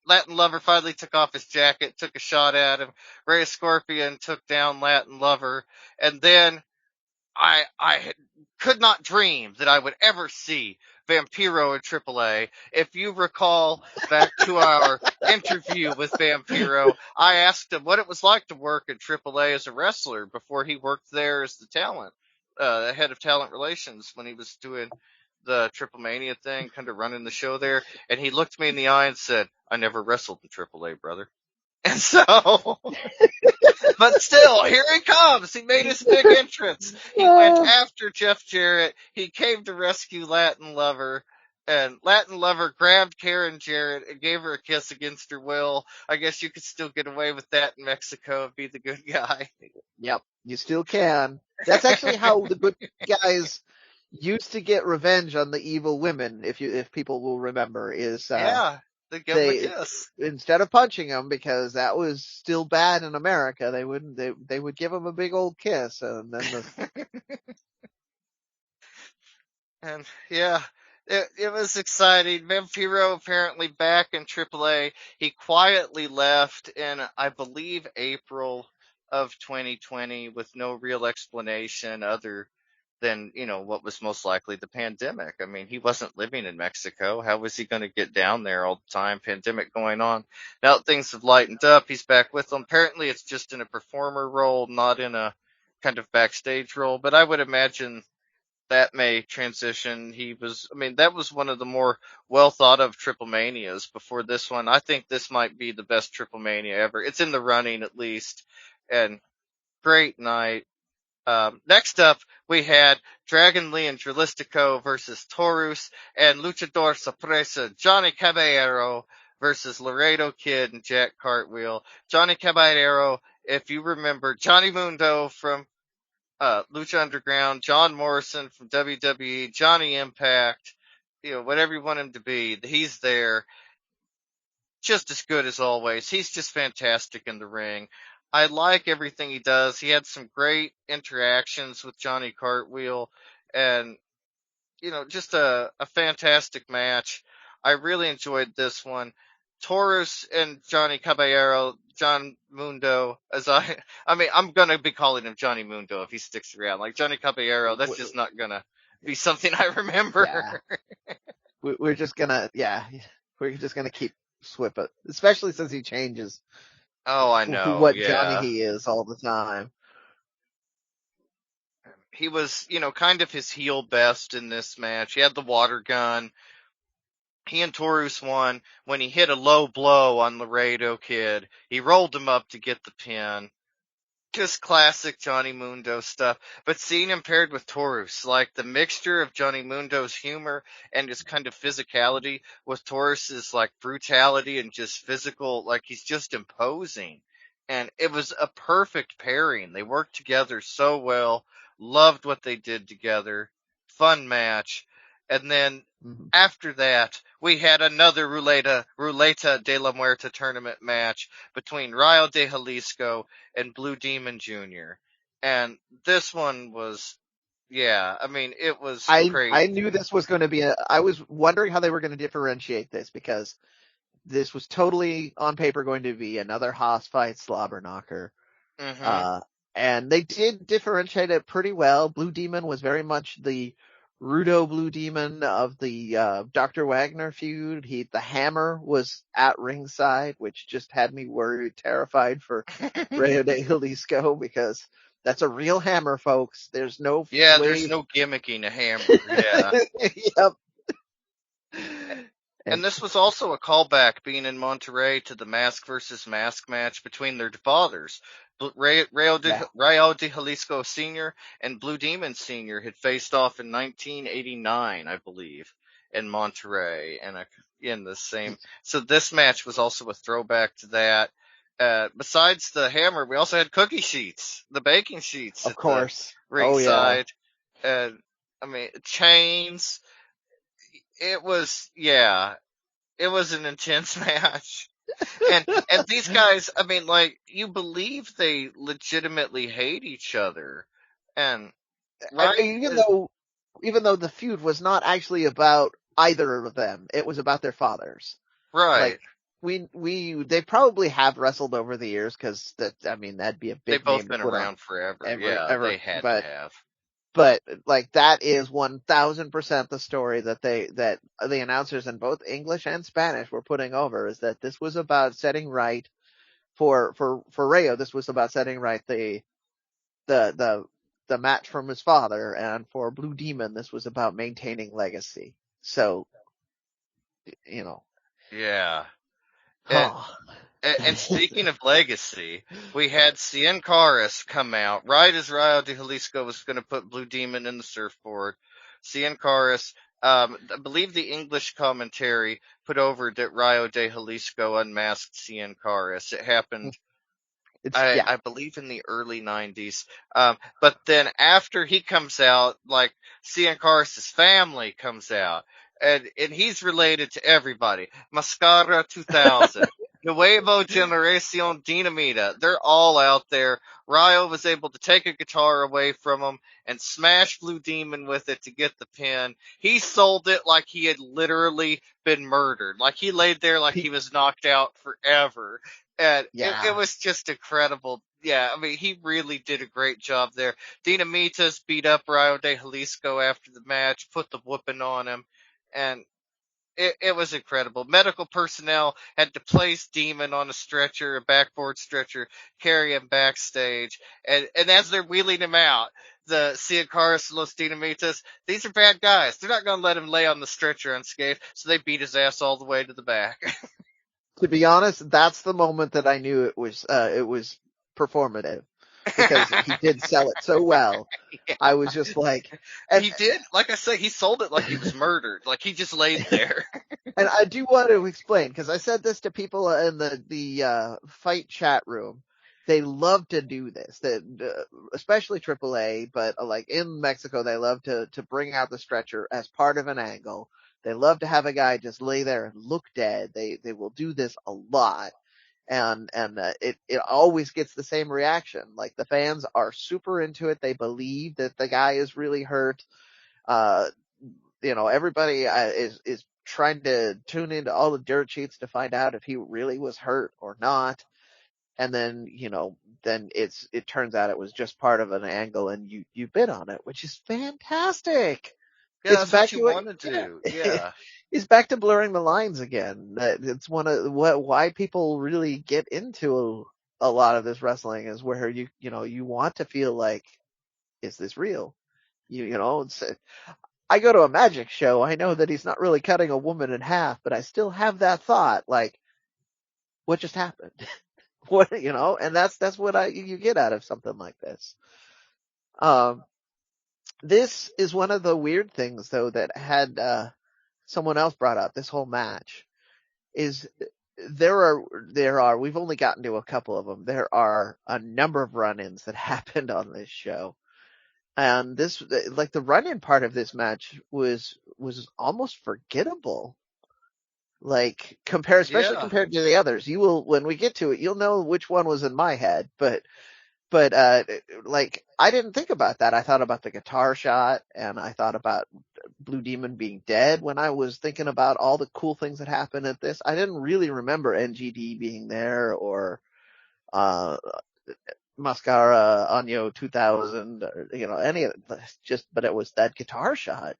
Latin Lover finally took off his jacket, took a shot at him. Rey Scorpion took down Latin Lover, and then I could not dream that I would ever see Vampiro in AAA. If you recall back to our interview with Vampiro, I asked him what it was like to work at AAA as a wrestler before he worked there as the head of talent relations when he was doing the TripleMania thing, kind of running the show there. And he looked me in the eye and said, "I never wrestled in AAA, brother." And so, but still, here he comes. He made his big entrance. He went after Jeff Jarrett. He came to rescue Latin Lover. And Latin Lover grabbed Karen Jarrett and gave her a kiss against her will. I guess you could still get away with that in Mexico and be the good guy. Yep, you still can. That's actually how the good guys used to get revenge on the evil women, if people will remember, is they give them a kiss. Instead of punching them, because that was still bad in America, they would give them a big old kiss, and then and it was exciting. Vampiro apparently back in AAA. He quietly left in, I believe, April of 2020 with no real explanation other than, what was most likely the pandemic. I mean, he wasn't living in Mexico. How was he going to get down there all the time? Pandemic going on. Now that things have lightened up, he's back with them. Apparently it's just in a performer role, not in a kind of backstage role, but I would imagine that may transition. That was one of the more well thought of TripleManias before this one. I think this might be the best TripleMania ever. It's in the running at least, and great night. Next up, we had Dragon Lee and Dralistico versus Taurus, and Luchador Sorpresa Johnny Caballero versus Laredo Kid and Jack Cartwheel. Johnny Caballero, if you remember, Johnny Mundo from Lucha Underground, John Morrison from WWE, Johnny Impact, whatever you want him to be, he's there. Just as good as always. He's just fantastic in the ring. I like everything he does. He had some great interactions with Johnny Cartwheel, and, just a fantastic match. I really enjoyed this one. Taurus and Johnny Caballero, John Mundo, I'm gonna be calling him Johnny Mundo if he sticks around. Like Johnny Caballero, that's just not gonna be something I remember. Yeah. We're just gonna keep Swip it, especially since he changes. Oh, I know. What Johnny he is all the time. He was, kind of his heel best in this match. He had the water gun. He and Taurus won when he hit a low blow on Laredo Kid. He rolled him up to get the pin. Just classic Johnny Mundo stuff. But seeing him paired with Taurus, like the mixture of Johnny Mundo's humor and his kind of physicality with Taurus's like brutality and just physical, like he's just imposing. and it was a perfect pairing. They worked together so well, loved what they did together, fun match, and then after that, we had another Ruleta de la Muerte tournament match between Rayo de Jalisco and Blue Demon Jr. And this one was, yeah, I mean, it was crazy. I knew this was going to be I was wondering how they were going to differentiate this, because this was totally on paper going to be another Haas fight slobber knocker. And they did differentiate it pretty well. Blue Demon was very much the Rudo Blue Demon of the Dr. Wagner feud. The Hammer was at ringside, which just had me worried, terrified for Rayo de Jalisco, because that's a real hammer, folks. There's no there's no gimmicking a hammer. Yeah. Yep. And this was also a callback, being in Monterrey, to the Mask versus Mask match between their fathers. Rayo de Jalisco Sr. and Blue Demon Sr. had faced off in 1989, I believe, in Monterrey, and in the same. So this match was also a throwback to that. Besides the hammer, we also had cookie sheets, the baking sheets, of course, ringside. I mean, chains. It was an intense match. And these guys, I mean, like, you believe they legitimately hate each other. And right? Even though the feud was not actually about either of them, it was about their fathers. Right. Like, they probably have wrestled over the years, because that'd be a big. They've both been around forever. They had to have. But like, that is 1000% the story that the announcers in both English and Spanish were putting over, is that this was about setting right for Rayo. This was about setting right the match from his father, and for Blue Demon, this was about maintaining legacy. So, Yeah. And speaking of legacy, we had Cien Caras come out right as Rayo de Jalisco was going to put Blue Demon in the surfboard. Cien Caras, I believe the English commentary put over that Rayo de Jalisco unmasked Cien Caras. It happened, I believe, in the early 90s. But then after he comes out, like, Cien Caras' family comes out, and he's related to everybody. Mascara 2000. Nuevo Generacion Dinamita. They're all out there. Rayo was able to take a guitar away from him and smash Blue Demon with it to get the pin. He sold it like he had literally been murdered. Like, he laid there like he was knocked out forever. And it was just incredible. Yeah, I mean, he really did a great job there. Dinamitas beat up Rayo de Jalisco after the match, put the whooping on him, and it was incredible. Medical personnel had to place Demon on a backboard stretcher, carry him backstage. And as they're wheeling him out, the Cien Caras Los Dinamitas, these are bad guys. They're not going to let him lay on the stretcher unscathed, so they beat his ass all the way to the back. To be honest, that's the moment that I knew it was performative, because he did sell it so well. Yeah. I was just like, and he did, like I say, he sold it like he was murdered, like he just laid there. And I do want to explain, because I said this to people in the fight chat room. They love to do this, especially AAA, but like in Mexico, they love to bring out the stretcher as part of an angle. They love to have a guy just lay there and look dead. They will do this a lot. And it always gets the same reaction. Like, the fans are super into it. They believe that the guy is really hurt. Everybody is trying to tune into all the dirt sheets to find out if he really was hurt or not. And then, then it turns out it was just part of an angle, and you bid on it, which is fantastic. Yeah, that's what you want to do. Yeah. He's back to blurring the lines again. It's one of why people really get into a lot of this wrestling, is where you want to feel like, is this real? I go to a magic show. I know that he's not really cutting a woman in half, but I still have that thought, like, what just happened? And that's what you get out of something like this. This is one of the weird things, though, that had someone else brought up this whole match, is there are, we've only gotten to a couple of them. There are a number of run-ins that happened on this show. And this, like the run-in part of this match was almost forgettable. Like especially Yeah. compared to the others. You will, when we get to it, you'll know which one was in my head, but like I didn't think about that. I thought about the guitar shot and I thought about Blue Demon being dead when I was thinking about all the cool things that happened at this. I didn't really remember NGD being there or, Mascara Año 2000 or, any of it. But it was that guitar shot,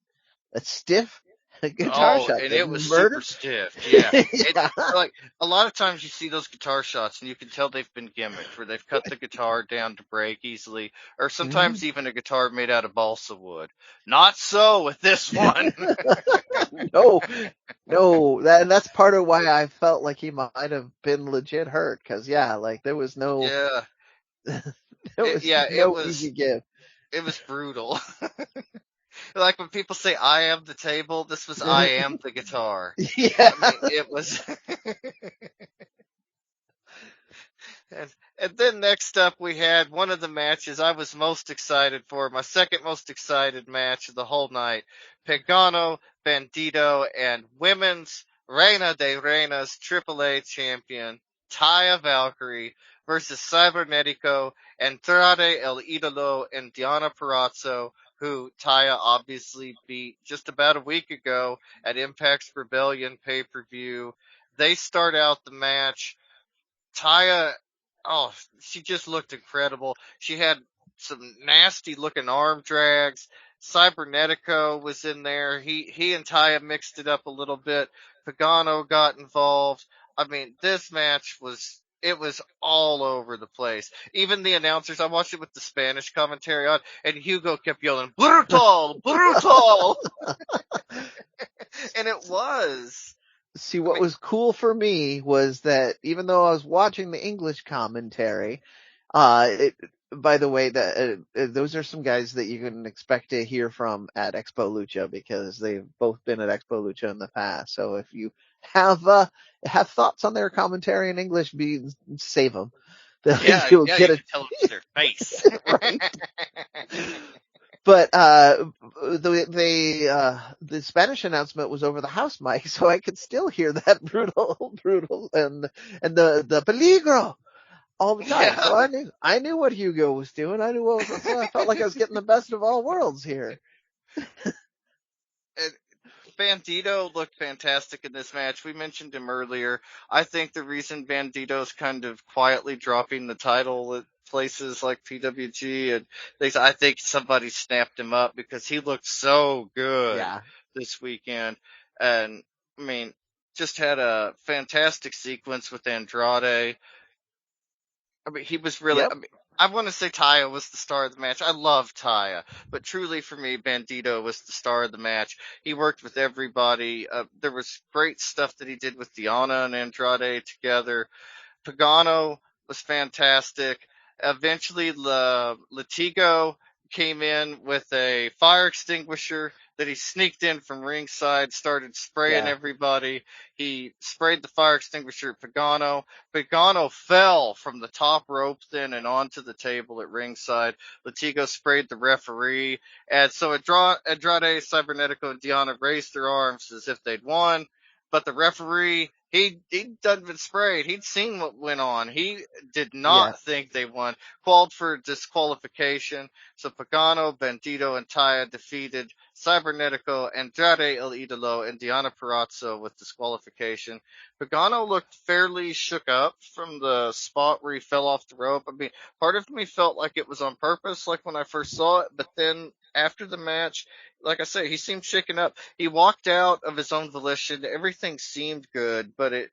that stiff guitar shot And that it was super murdered. stiff. Yeah. Yeah. Like a lot of times you see those guitar shots and you can tell they've been gimmicked, where they've cut the guitar down to break easily, or sometimes even a guitar made out of balsa wood. Not so with this one. No, that's part of why I felt like he might have been legit hurt. Cause like there was no, Yeah. there was no easy give. It was brutal. Like when people say "I am the table," this was "I am the guitar." Yeah. I mean, it was. And then next up we had one of the matches I was most excited for, my second most excited match of the whole night. Pagano, Bandito, and women's Reina de Reinas AAA champion Taya Valkyrie versus Cybernetico, Andrade El Idolo, and Diana Perazzo, who Taya obviously beat just about a week ago at Impact's Rebellion pay-per-view. They start out the match. Taya, she just looked incredible. She had some nasty looking arm drags. Cybernetico was in there. He and Taya mixed it up a little bit. Pagano got involved. I mean, this match was all over the place. Even the announcers, I watched it with the Spanish commentary on, and Hugo kept yelling, "Brutal! Brutal!" And it was. See, what was cool for me was that even though I was watching the English commentary, by the way, those are some guys that you can expect to hear from at Expo Lucha because they've both been at Expo Lucha in the past. So if you have thoughts on their commentary in English, save them. You can tell it to their face. Right. But the Spanish announcement was over the house mic, so I could still hear that brutal, and the peligro all the time. Yeah. So I knew what Hugo was doing. I knew so I felt like I was getting the best of all worlds here. And Bandito looked fantastic in this match. We mentioned him earlier. I think the reason Bandito's kind of quietly dropping the title at places like PWG and things, I think somebody snapped him up because he looked so good this weekend. And I mean, just had a fantastic sequence with Andrade. I mean, he was really, I want to say Taya was the star of the match. I love Taya, but truly for me, Bandito was the star of the match. He worked with everybody. There was great stuff that he did with Diana and Andrade together. Pagano was fantastic. Eventually, Latigo came in with a fire extinguisher that he sneaked in from ringside, started spraying everybody. He sprayed the fire extinguisher at Pagano. Pagano fell from the top rope then and onto the table at ringside. Latigo sprayed the referee. And so Andrade, Cybernetico, and Diana raised their arms as if they'd won. But the referee, he'd done been sprayed. He'd seen what went on. He did not think they won. Called for disqualification. So Pagano, Bandito, and Taya defeated Cybernetico, Andrade El Idolo, and Diana Perazzo with disqualification. Pagano looked fairly shook up from the spot where he fell off the rope. I mean, part of me felt like it was on purpose, like when I first saw it, but then after the match, like I say, he seemed shaken up. He walked out of his own volition. Everything seemed good, but it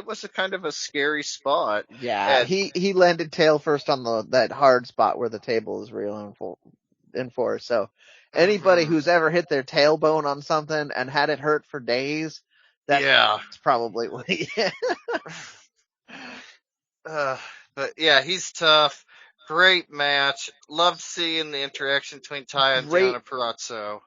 was a kind of a scary spot. Yeah, and he landed tail first on that hard spot where the table is real in for. So anybody who's ever hit their tailbone on something and had it hurt for days, that's probably what he But yeah, he's tough. Great match. Loved seeing the interaction between Taya and Diana Perazzo.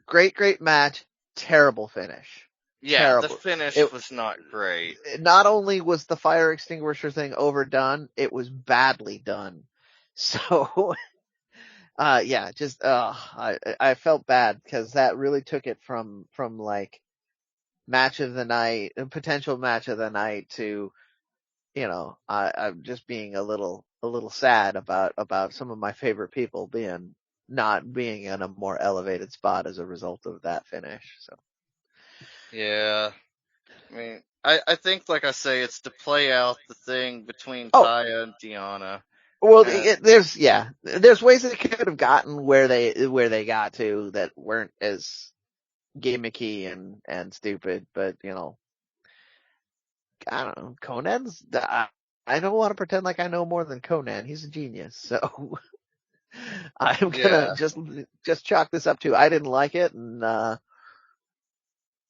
Great match. Terrible finish. Yeah, the terrible. finish It, was not great. not only was the fire extinguisher thing overdone, it was badly done. So, yeah, just, I felt bad because that really took it from like match of the night, potential match of the night to, I'm just being a little sad about some of my favorite people not being in a more elevated spot as a result of that finish. So. Yeah. I mean, I think, like I say, it's to play out the thing between Oh, Taya and Deanna. well, And there's ways they could have gotten where they got to that weren't as gimmicky and stupid, but I don't know. I don't want to pretend like I know more than Conan. He's a genius, so I'm gonna yeah, just chalk this up to I didn't like it, and I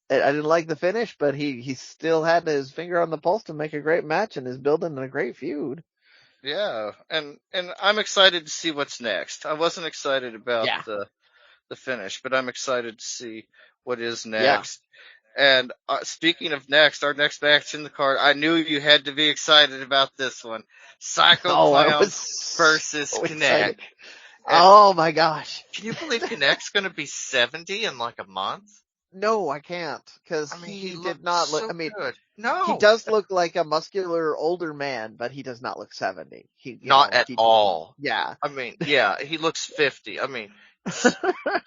didn't like the finish, but he still had his finger on the pulse to make a great match and is building a great feud. yeah, and I'm excited to see what's next. I wasn't excited about Yeah, the finish, but I'm excited to see what is yeah. next. And speaking of next, our next match in the card, I knew you had to be excited about this one. Psycho Oh, I Clown was versus so Connect. excited. And Oh my gosh. can you believe Connect's going to be 70 in like a month? No, I can't, because I mean, he he did looked not look. so I mean, good. he No, does look like a muscular older man, but he does not look 70. not at all. Yeah, I mean, yeah, he looks 50. I mean,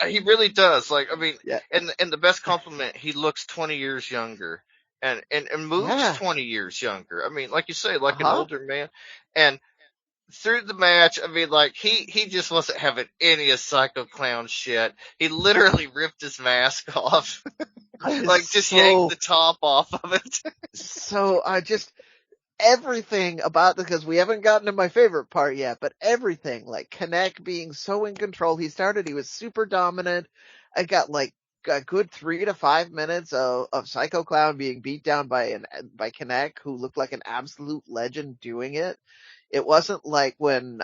he really does. Like, I mean, yeah, and the best compliment, he looks 20 years younger and moves yeah. 20 years younger. I mean, like you say, Uh like an huh. older man. And through the match, I mean, like, he just wasn't having any of Psycho Clown shit. He literally ripped his mask off. I was Like, just yanked the so top off of it. so. I just everything about because we haven't gotten to my favorite part yet, but everything like Connect being so in control. He was super dominant. I got like a good 3 to 5 minutes of Psycho Clown being beat down by Connect, who looked like an absolute legend doing it. It wasn't like when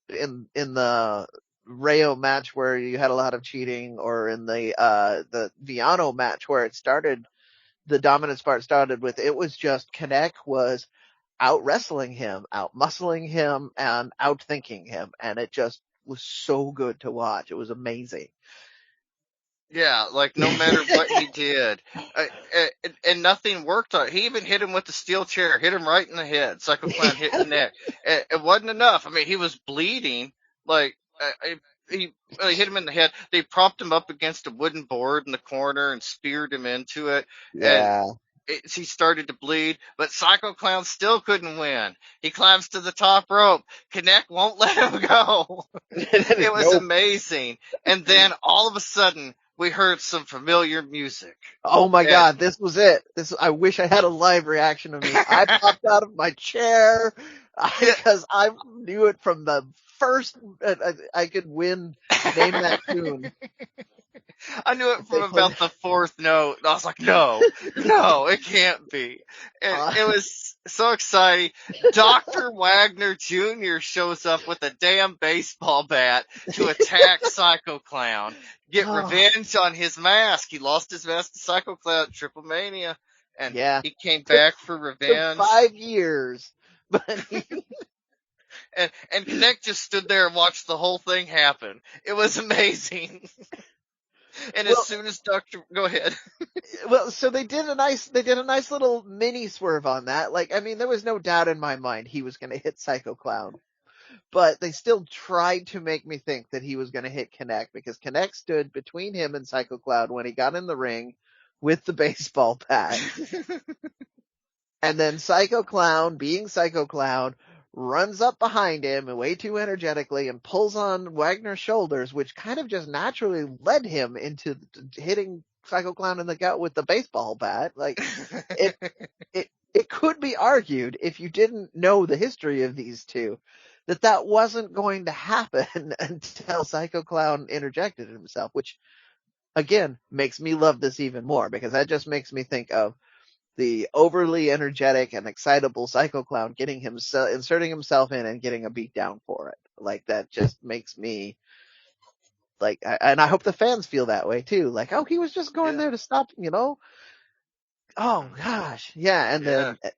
in the Rayo match where you had a lot of cheating, or in the Viano match where the dominance part started with, it was just Connect was out wrestling him, out muscling him, and out thinking him, and it just was so good to watch. It was amazing. Yeah, like no matter what he did, and nothing worked on it. He even hit him with the steel chair, hit him right in the head. Psycho Clown hit in the neck. It wasn't enough. I mean, he was bleeding. Like he hit him in the head. They propped him up against a wooden board in the corner and speared him into it. And Yeah. he started to bleed, but Psycho Clown still couldn't win. He climbs to the top rope. Connect won't let him go. It was Nope. amazing. And then all of a sudden, we heard some familiar music. Oh my And God, this was it. I wish I had a live reaction of me. I popped out of my chair because I knew it from the first. I could name that tune. I knew it They from played. about the fourth note. I was like, no, it can't be. And it was so exciting. Dr. Wagner Jr. shows up with a damn baseball bat to attack Psycho Clown, get revenge on his mask. He lost his mask to Psycho Clown at TripleMania, and Yeah. he came back for Took revenge. 5 years, but And Connect just stood there and watched the whole thing happen. It was amazing. And as soon as go ahead. Well, so they did a nice little mini swerve on that. Like, I mean, there was no doubt in my mind he was going to hit Psycho Clown, but they still tried to make me think that he was going to hit Connect, because Connect stood between him and Psycho Clown when he got in the ring with the baseball bat. And then Psycho Clown, being Psycho Clown, runs up behind him way too energetically and pulls on Wagner's shoulders, which kind of just naturally led him into hitting Psycho Clown in the gut with the baseball bat. Like, it could be argued, if you didn't know the history of these two, that wasn't going to happen until Psycho Clown interjected himself, which again makes me love this even more, because that just makes me think of the overly energetic and excitable Psycho Clown inserting himself in and getting a beat down for it. Like, that just makes me like, and I hope the fans feel that way too. Like, oh, he was just going there to stop, Oh gosh, yeah, and Yeah. then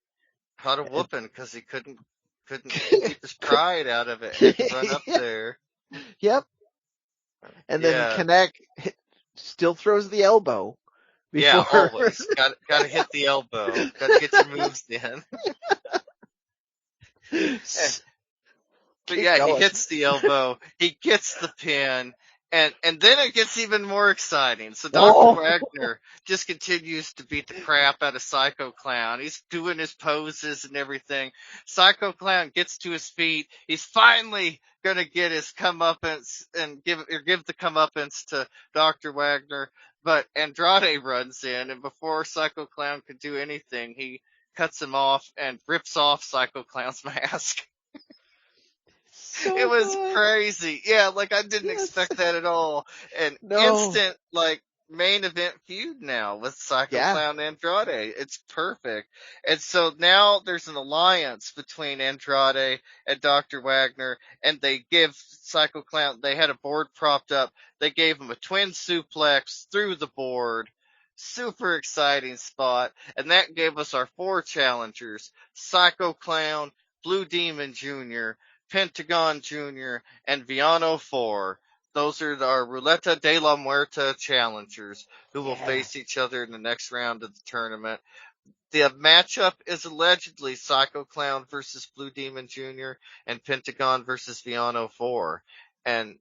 Caught a whooping because he couldn't keep his pride out of it. Had to run up there. yep, and then Yeah. Connect still throws the elbow Yeah, before. always. Gotta hit the elbow. Gotta get your moves in. But Keep yeah, he going. hits the elbow, he gets the pin, and then it gets even more exciting. So Dr. Oh. Wagner just continues to beat the crap out of Psycho Clown. He's doing his poses and everything. Psycho Clown gets to his feet. He's finally gonna get his comeuppance and give the comeuppance to Dr. Wagner. But Andrade runs in, and before Psycho Clown could do anything, he cuts him off and rips off Psycho Clown's mask. So It was good. crazy. Yeah, like I didn't Yes. expect that at all. And No. instant, like, main event feud now with Psycho Yeah. Clown and Andrade. It's perfect. And so now there's an alliance between Andrade and Dr. Wagner, and they give Psycho Clown, they had a board propped up. They gave him a twin suplex through the board. Super exciting spot. And that gave us our 4 challengers: Psycho Clown, Blue Demon Jr., Pentagon Jr., and Viano 4. Those are our Ruleta de la Muerta challengers who will face each other in the next round of the tournament. The matchup is allegedly Psycho Clown versus Blue Demon Jr. and Pentagon versus Viano 4. And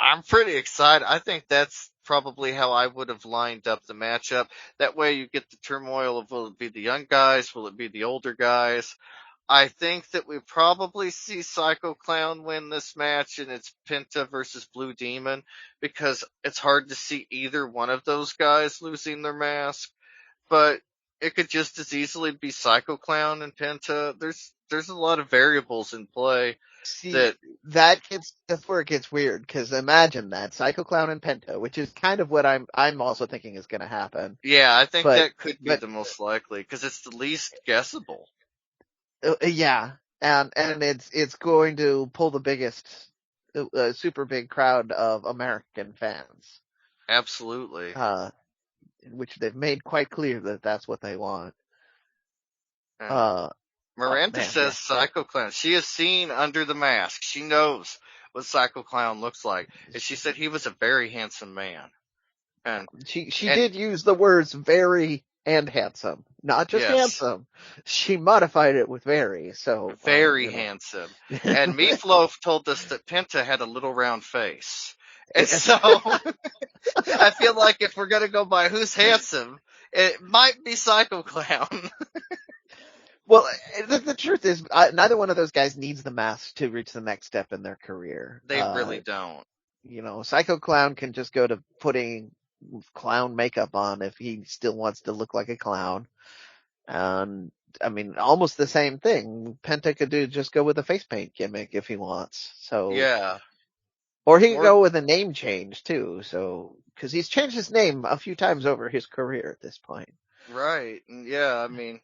I'm pretty excited. I think that's probably how I would have lined up the matchup. That way you get the turmoil of, will it be the young guys? Will it be the older guys? I think that we probably see Psycho Clown win this match, and it's Penta versus Blue Demon, because it's hard to see either one of those guys losing their mask. But it could just as easily be Psycho Clown and Penta. There's a lot of variables in play. See, that's where it gets weird, because imagine that Psycho Clown and Penta, which is kind of what I'm also thinking is going to happen. Yeah, I think But- that could be but- the most likely, because it's the least guessable. Yeah, and it's going to pull the biggest, super big crowd of American fans, Absolutely. which they've made quite clear that that's what they want. Yeah. Miranda man, says yeah. Psycho Clown. She has seen under the mask. She knows what Psycho Clown looks like. And she said he was a very handsome man. And She did use the words very and handsome, not just Yes. handsome. She modified it with very, so very handsome. And Meatloaf told us that Penta had a little round face. And so I feel like if we're going to go by who's handsome, it might be Psycho Clown. Well, the truth is, neither one of those guys needs the mask to reach the next step in their career. They really don't. You know, Psycho Clown can just go to putting clown makeup on if he still wants to look like a clown. And, I mean, almost the same thing. Penta could just go with a face paint gimmick if he wants. So Yeah. Or he could go with a name change too. So, cause he's changed his name a few times over his career at this point. Right. And yeah, I mean,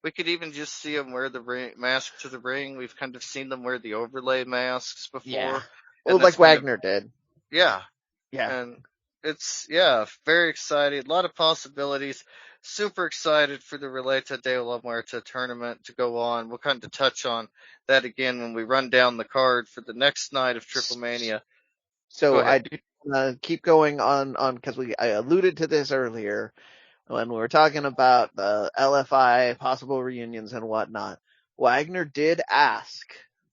we could even just see him wear the mask to the ring. We've kind of seen them wear the overlay masks before. Yeah. And Well, like Wagner did. Yeah. Yeah. And it's, very exciting. A lot of possibilities. Super excited for the Ruleta de la Muerta tournament to go on. We'll kind of touch on that again when we run down the card for the next night of TripleMania. So I do keep going on because I alluded to this earlier when we were talking about the LFI possible reunions and whatnot. Wagner did ask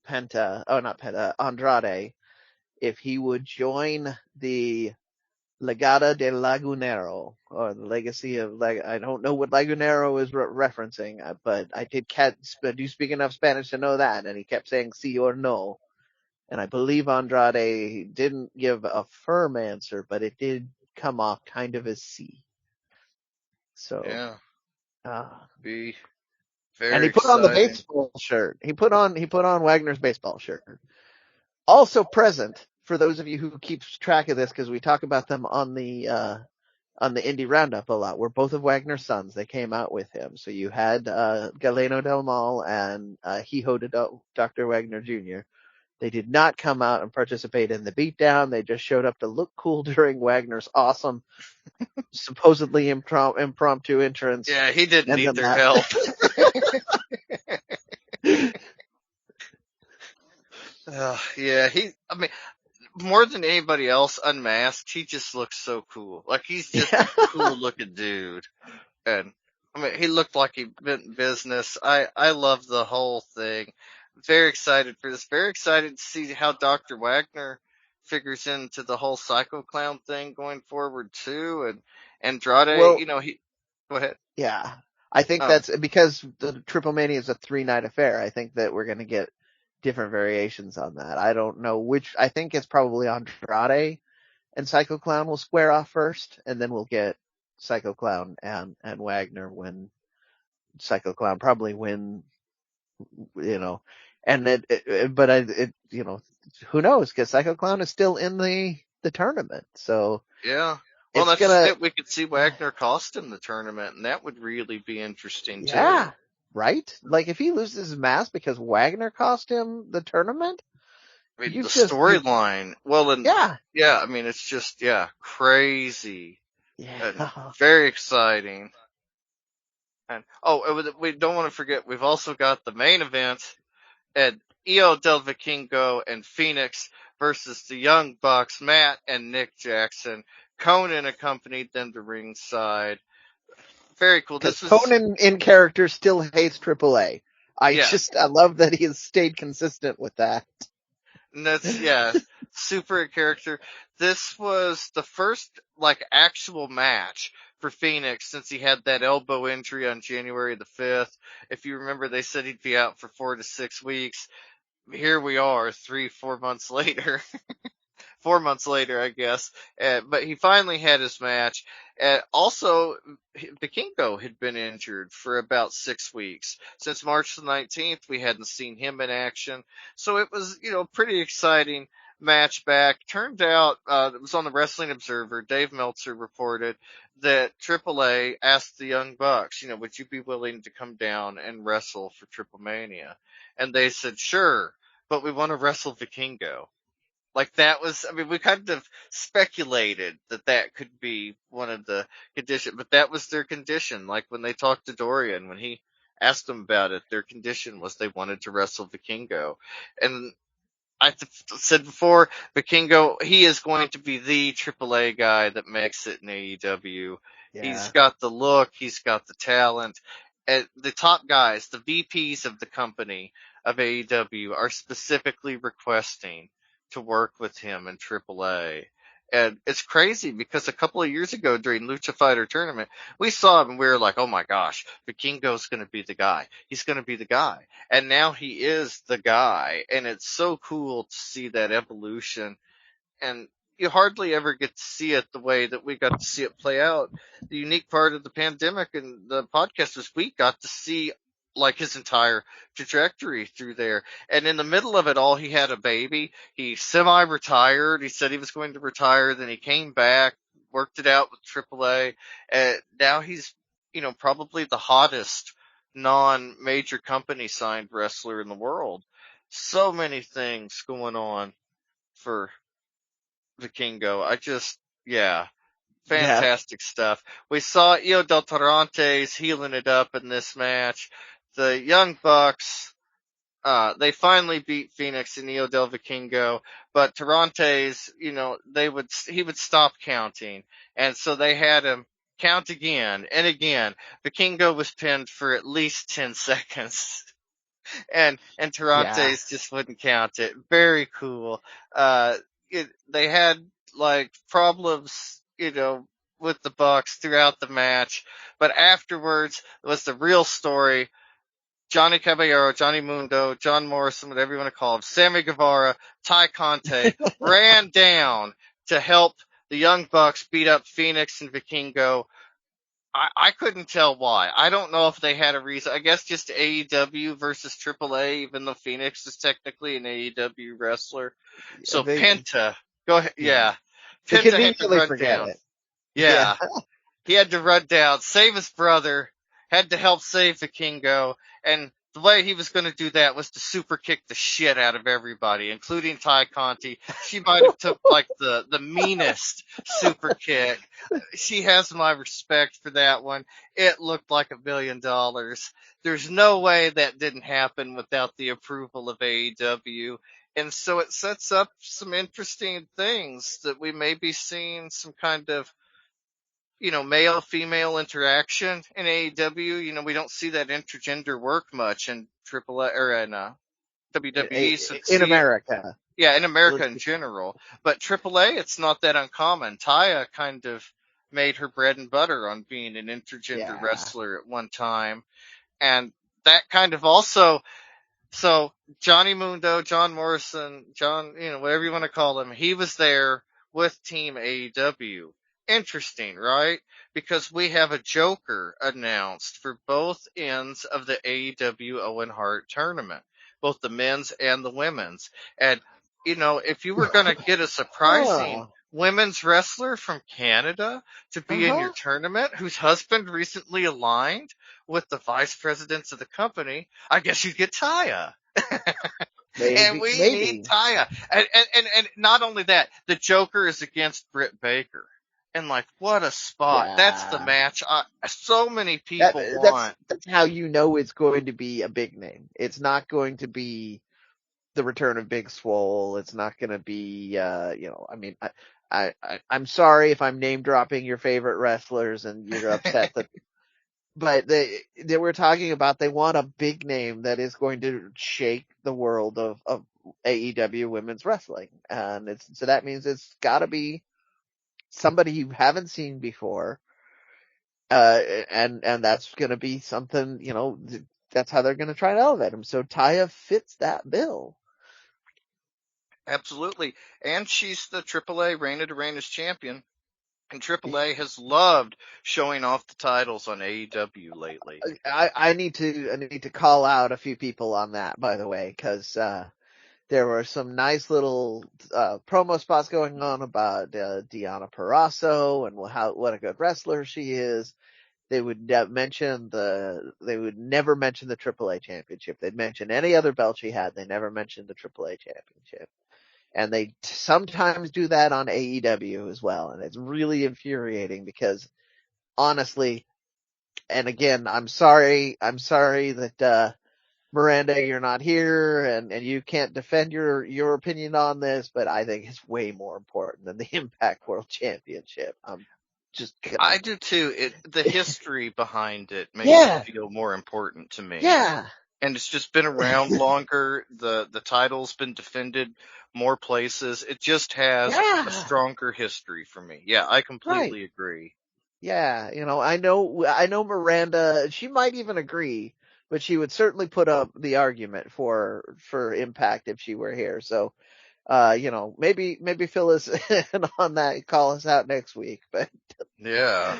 Andrade if he would join the Legada del Lagunero, or the Legacy of I don't know what Lagunero is referencing, but I do speak enough Spanish to know that, and he kept saying sí or no. And I believe Andrade didn't give a firm answer, but it did come off kind of as C. So Be very and he put on the exciting. baseball shirt. He put on Wagner's baseball shirt. Also present, for those of you who keep track of this, because we talk about them on the Indie Roundup a lot, were both of Wagner's sons. They came out with him. So you had Galeno Del Mal and Hijo de Dr. Wagner Jr. They did not come out and participate in the beatdown. They just showed up to look cool during Wagner's awesome, supposedly impromptu entrance. Yeah, he didn't And need then their that. help. Yeah, I mean, more than anybody else unmasked, he just looks so cool. Like, he's just a cool looking dude. And, I mean, he looked like he meant business. I love the whole thing. Very excited for this. Very excited to see how Dr. Wagner figures into the whole Psycho Clown thing going forward, too. And Andrade, Well, go ahead. Yeah. I think that's because the TripleMania is a 3-night affair. I think that we're going to get different variations on that. I don't know which. I think it's probably Andrade and Psycho Clown will square off first, and then we'll get Psycho Clown and Wagner when Psycho Clown probably win, and who knows? Because Psycho Clown is still in the tournament, so yeah. Well, that's it. We could see Wagner cost him the tournament, and that would really be interesting, too. Yeah, right? Like, if he loses his mask because Wagner cost him the tournament? I mean, the storyline. Well, and yeah, I mean, it's just, crazy. Yeah. Very exciting. And, we don't want to forget, we've also got the main event at Io Del Vikingo and Phoenix versus the Young Bucks, Matt and Nick Jackson. Conan accompanied them to ringside. Very cool. Because Conan in character still hates AAA. I love that he has stayed consistent with that. And that's, super in character. This was the first, actual match for Phoenix since he had that elbow injury on January the 5th. If you remember, they said he'd be out for 4 to 6 weeks. Here we are, 3-4 months later. 4 months later, I guess. But he finally had his match. Also, Vikingo had been injured for about 6 weeks. Since March the 19th, we hadn't seen him in action. So it was, pretty exciting match back. Turned out, it was on the Wrestling Observer, Dave Meltzer reported that AAA asked the Young Bucks, would you be willing to come down and wrestle for TripleMania? And they said, sure, but we want to wrestle Vikingo. Like, that was, we kind of speculated that could be one of the conditions, but that was their condition. Like, when they talked to Dorian, when he asked them about it, their condition was they wanted to wrestle Vikingo. And I said before, Vikingo, he is going to be the AAA guy that makes it in AEW. Yeah. He's got the look, he's got the talent. And the top guys, the VPs of the company of AEW, are specifically requesting to work with him in AAA. And it's crazy because a couple of years ago during Lucha Fighter Tournament, we saw him and we were like, oh my gosh, Vikingo's going to be the guy. He's going to be the guy. And now he is the guy. And it's so cool to see that evolution. And you hardly ever get to see it the way that we got to see it play out. The unique part of the pandemic and the podcast was we got to see his entire trajectory through there. And in the middle of it all, he had a baby. He semi-retired. He said he was going to retire. Then he came back, worked it out with AAA. And now he's, probably the hottest non-major company signed wrestler in the world. So many things going on for Vikingo. Fantastic stuff. We saw Io Del Tarantes healing it up in this match. The Young Bucks, they finally beat Phoenix and Io Del Vikingo, but Tarantes, he would stop counting. And so they had him count again and again. Vikingo was pinned for at least 10 seconds. And Tarantes just wouldn't count it. Very cool. They had problems, with the Bucks throughout the match, but afterwards was the real story. Johnny Caballero, Johnny Mundo, John Morrison, whatever you want to call him, Sammy Guevara, Ty Conte ran down to help the Young Bucks beat up Phoenix and Vikingo. I couldn't tell why. I don't know if they had a reason. I guess just AEW versus AAA, even though Phoenix is technically an AEW wrestler. So Penta, go ahead. Yeah. Penta had to run down. It. Yeah. He had to run down, save his brother, had to help save Vikingo, and the way he was going to do that was to super kick the shit out of everybody, including Ty Conti. She might have took like the meanest super kick. She has my respect for that one. It looked like $1 million. There's no way that didn't happen without the approval of AEW. And so it sets up some interesting things that we may be seeing some kind of, male-female interaction in AEW. We don't see that intergender work much in AAA or in WWE. So in America. Yeah, in America in general. But AAA, it's not that uncommon. Taya kind of made her bread and butter on being an intergender wrestler at one time. And that kind of also, so Johnny Mundo, John Morrison, John, whatever you want to call him, he was there with Team AEW. Interesting, right? Because we have a Joker announced for both ends of the AEW Owen Hart tournament, both the men's and the women's. And, if you were going to get a surprising women's wrestler from Canada to be in your tournament, whose husband recently aligned with the vice presidents of the company, I guess you'd get Taya. And we need Taya. And not only that, the Joker is against Britt Baker. And what a spot. Yeah. That's the match so many people want. That's how you know it's going to be a big name. It's not going to be the return of Big Swole. It's not going to be, I'm sorry if I'm name dropping your favorite wrestlers and you're upset but they were talking about they want a big name that is going to shake the world of AEW women's wrestling. And so that means it's gotta be somebody you haven't seen before. And that's gonna be something, that's how they're gonna try to elevate him. So Taya fits that bill. Absolutely. And she's the AAA Reign of the Reigners champion. And AAA has loved showing off the titles on AEW lately. I need to call out a few people on that, by the way, because there were some nice little promo spots going on about Deonna Purrazzo and what a good wrestler she is. They would never mention the AAA championship. They'd mention any other belt she had. They never mentioned the AAA championship. And they sometimes do that on AEW as well. And it's really infuriating because honestly, and again, I'm sorry that, Miranda, you're not here and you can't defend your opinion on this, but I think it's way more important than the Impact World Championship. I do too. The history behind it makes it feel more important to me. Yeah. And it's just been around longer. The title's been defended more places. It just has a stronger history for me. Yeah, I completely agree. Yeah, I know Miranda, she might even agree, but she would certainly put up the argument for Impact if she were here. So, maybe fill us in on that, call us out next week, but. Yeah.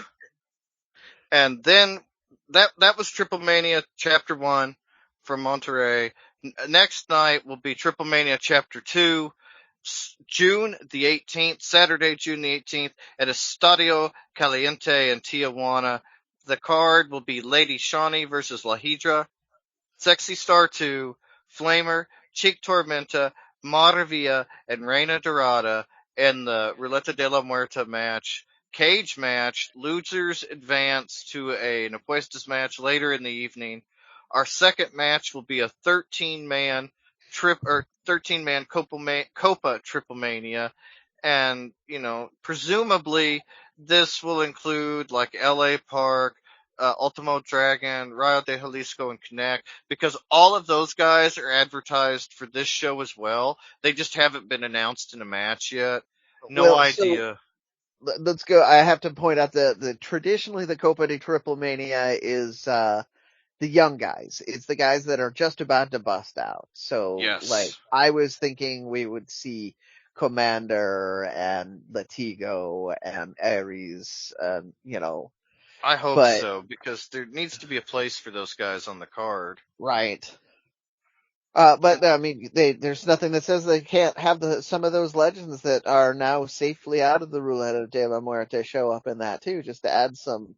And then that was TripleMania Chapter 1 from Monterrey. Next night will be TripleMania Chapter 2, June the 18th, Saturday, June the 18th at Estadio Caliente in Tijuana. The card will be Lady Shawnee versus La Hydra, Sexy Star 2, Flamer, Cheek Tormenta, Maravilla, and Reina Dorada in the Ruleta de la Muerta match. Cage match. Losers advance to an Apuestas match later in the evening. Our second match will be a 13-man Copa TripleMania. And, presumably this will include LA Park, Ultimo Dragon, Rayo de Jalisco, and Connect, because all of those guys are advertised for this show as well. They just haven't been announced in a match yet. No idea. So, let's go. I have to point out that traditionally the Copa de TripleMania is the young guys. It's the guys that are just about to bust out. So, yes. I was thinking we would see Commander and Latigo and Aries, I hope so, because there needs to be a place for those guys on the card. Right. But I mean, there's nothing that says they can't have some of those legends that are now safely out of the Ruleta de la Muerte show up in that too, just to add some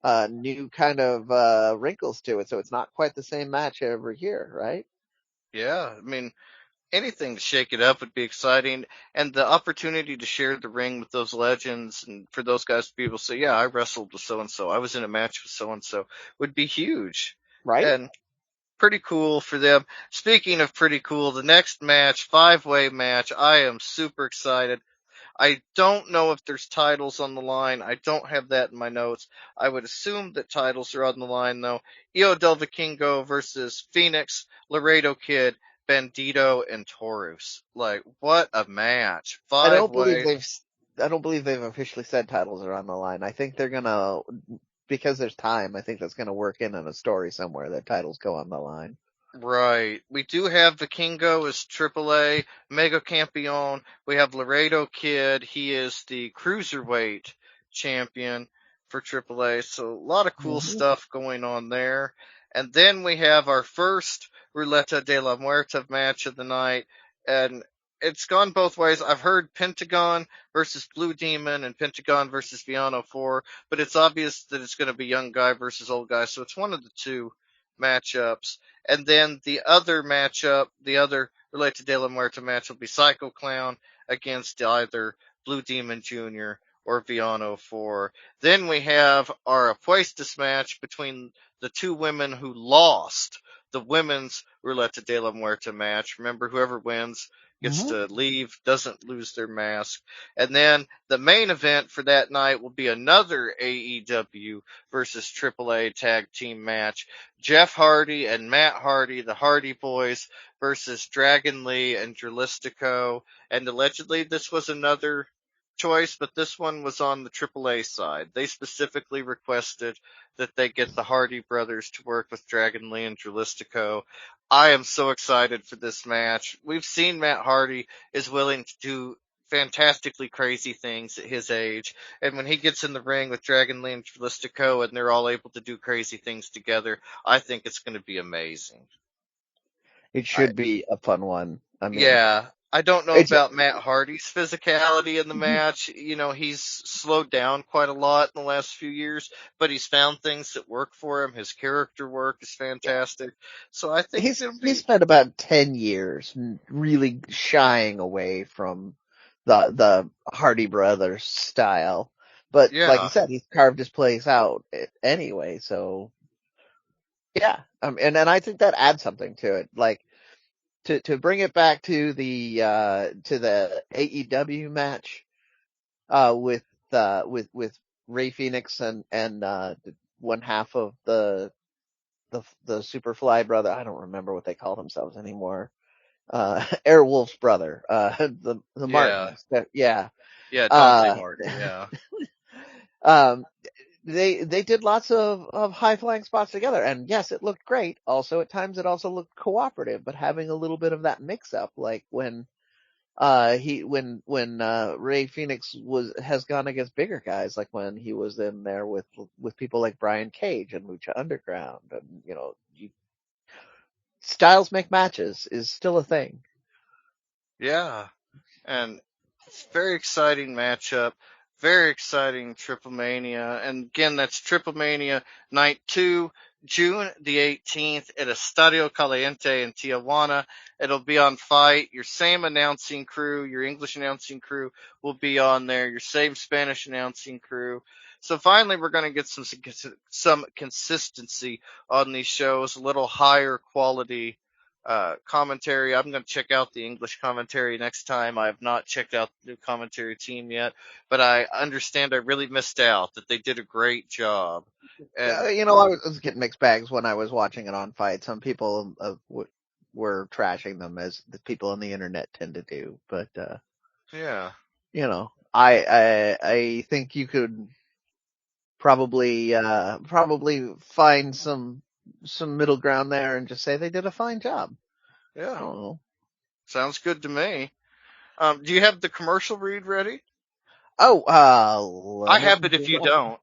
new kind of wrinkles to it, so it's not quite the same match every year, right? Yeah, I mean, anything to shake it up would be exciting, and the opportunity to share the ring with those legends, and for those guys to be able to say, yeah, I wrestled with so and so, I was in a match with so and so, would be huge. Right? And pretty cool for them. Speaking of pretty cool, the next match, 5-way match, I am super excited. I don't know if there's titles on the line. I don't have that in my notes. I would assume that titles are on the line, though. Io del Vikingo versus Phoenix, Laredo Kid, Bandito, and Taurus. Like, what a match. I don't believe 5-way. I don't believe they've officially said titles are on the line. I think they're gonna, because there's time, I think that's gonna work in a story somewhere that titles go on the line. Right. We do have Vikingo as AAA Mega Campeon. We have Laredo Kid. He is the Cruiserweight champion for AAA. So a lot of cool stuff going on there. And then we have our first Ruleta de la Muerta match of the night. And it's gone both ways. I've heard Pentagon versus Blue Demon and Pentagon versus Viano 4, but it's obvious that it's going to be young guy versus old guy. So it's one of the two matchups. And then the other matchup, the other Relate de la Muerta match will be Psycho Clown against either Blue Demon Jr. or Viano 4. Then we have our Apuestas match between the two women who lost the women's Ruleta de la Muerta match. Remember, whoever wins gets to leave, doesn't lose their mask. And then the main event for that night will be another AEW versus AAA tag team match. Jeff Hardy and Matt Hardy, the Hardy Boys, versus Dragon Lee and Dralistico. And allegedly this was another choice, but this one was on the AAA side. They specifically requested that they get the Hardy brothers to work with Dragon Lee and Dralistico. I am so excited for this match. We've seen Matt Hardy is willing to do fantastically crazy things at his age, and when he gets in the ring with Dragon Lee and Dralistico and they're all able to do crazy things together, I think it's going to be amazing. It should be a fun one. I mean, yeah. I don't know about Matt Hardy's physicality in the match. You know, he's slowed down quite a lot in the last few years, but he's found things that work for him. His character work is fantastic. So I think he's spent about 10 years really shying away from the Hardy Brothers style. But like you said, he's carved his place out anyway. So yeah, and I think that adds something to it. Like, to bring it back to the AEW match, with Ray Phoenix and one half of the Superfly brother. I don't remember what they call themselves anymore. Airwolf's brother, the Martins. Yeah, Dante Martin, yeah. They did lots of high flying spots together, and yes, it looked great. Also, at times it also looked cooperative, but having a little bit of that mix up, like when Ray Phoenix has gone against bigger guys, like when he was in there with people like Brian Cage and Lucha Underground, and styles make matches is still a thing. Yeah, and it's a very exciting matchup. Very exciting TripleMania. And again, that's TripleMania Night 2, June the 18th at Estadio Caliente in Tijuana. It'll be on Fight. Your same announcing crew, your English announcing crew will be on there. Your same Spanish announcing crew. So finally, we're going to get some consistency on these shows, a little higher quality commentary. I'm going to check out the English commentary next time. I have not checked out the new commentary team yet, but I understand I really missed out, that they did a great job. And, I was getting mixed bags when I was watching it on Fight. Some people were trashing them, as the people on the internet tend to do, but yeah, I think you could probably find some middle ground there and just say they did a fine job. Yeah. I don't know. Sounds good to me. Do you have the commercial read ready? Oh, I have it if you don't.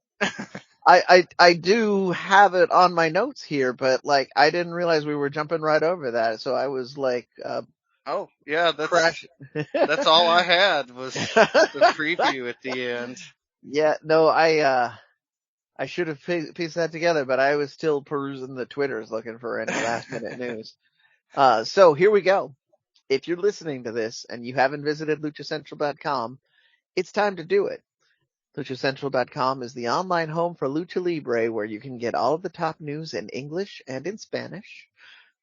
I do have it on my notes here, but like I didn't realize we were jumping right over that, so I was like, oh yeah, that's all I had was the preview at the end. Yeah, no, I I should have pieced that together, but I was still perusing the Twitters looking for any last minute news. So here we go. If you're listening to this and you haven't visited luchacentral.com, it's time to do it. luchacentral.com is the online home for Lucha Libre, where you can get all of the top news in English and in Spanish.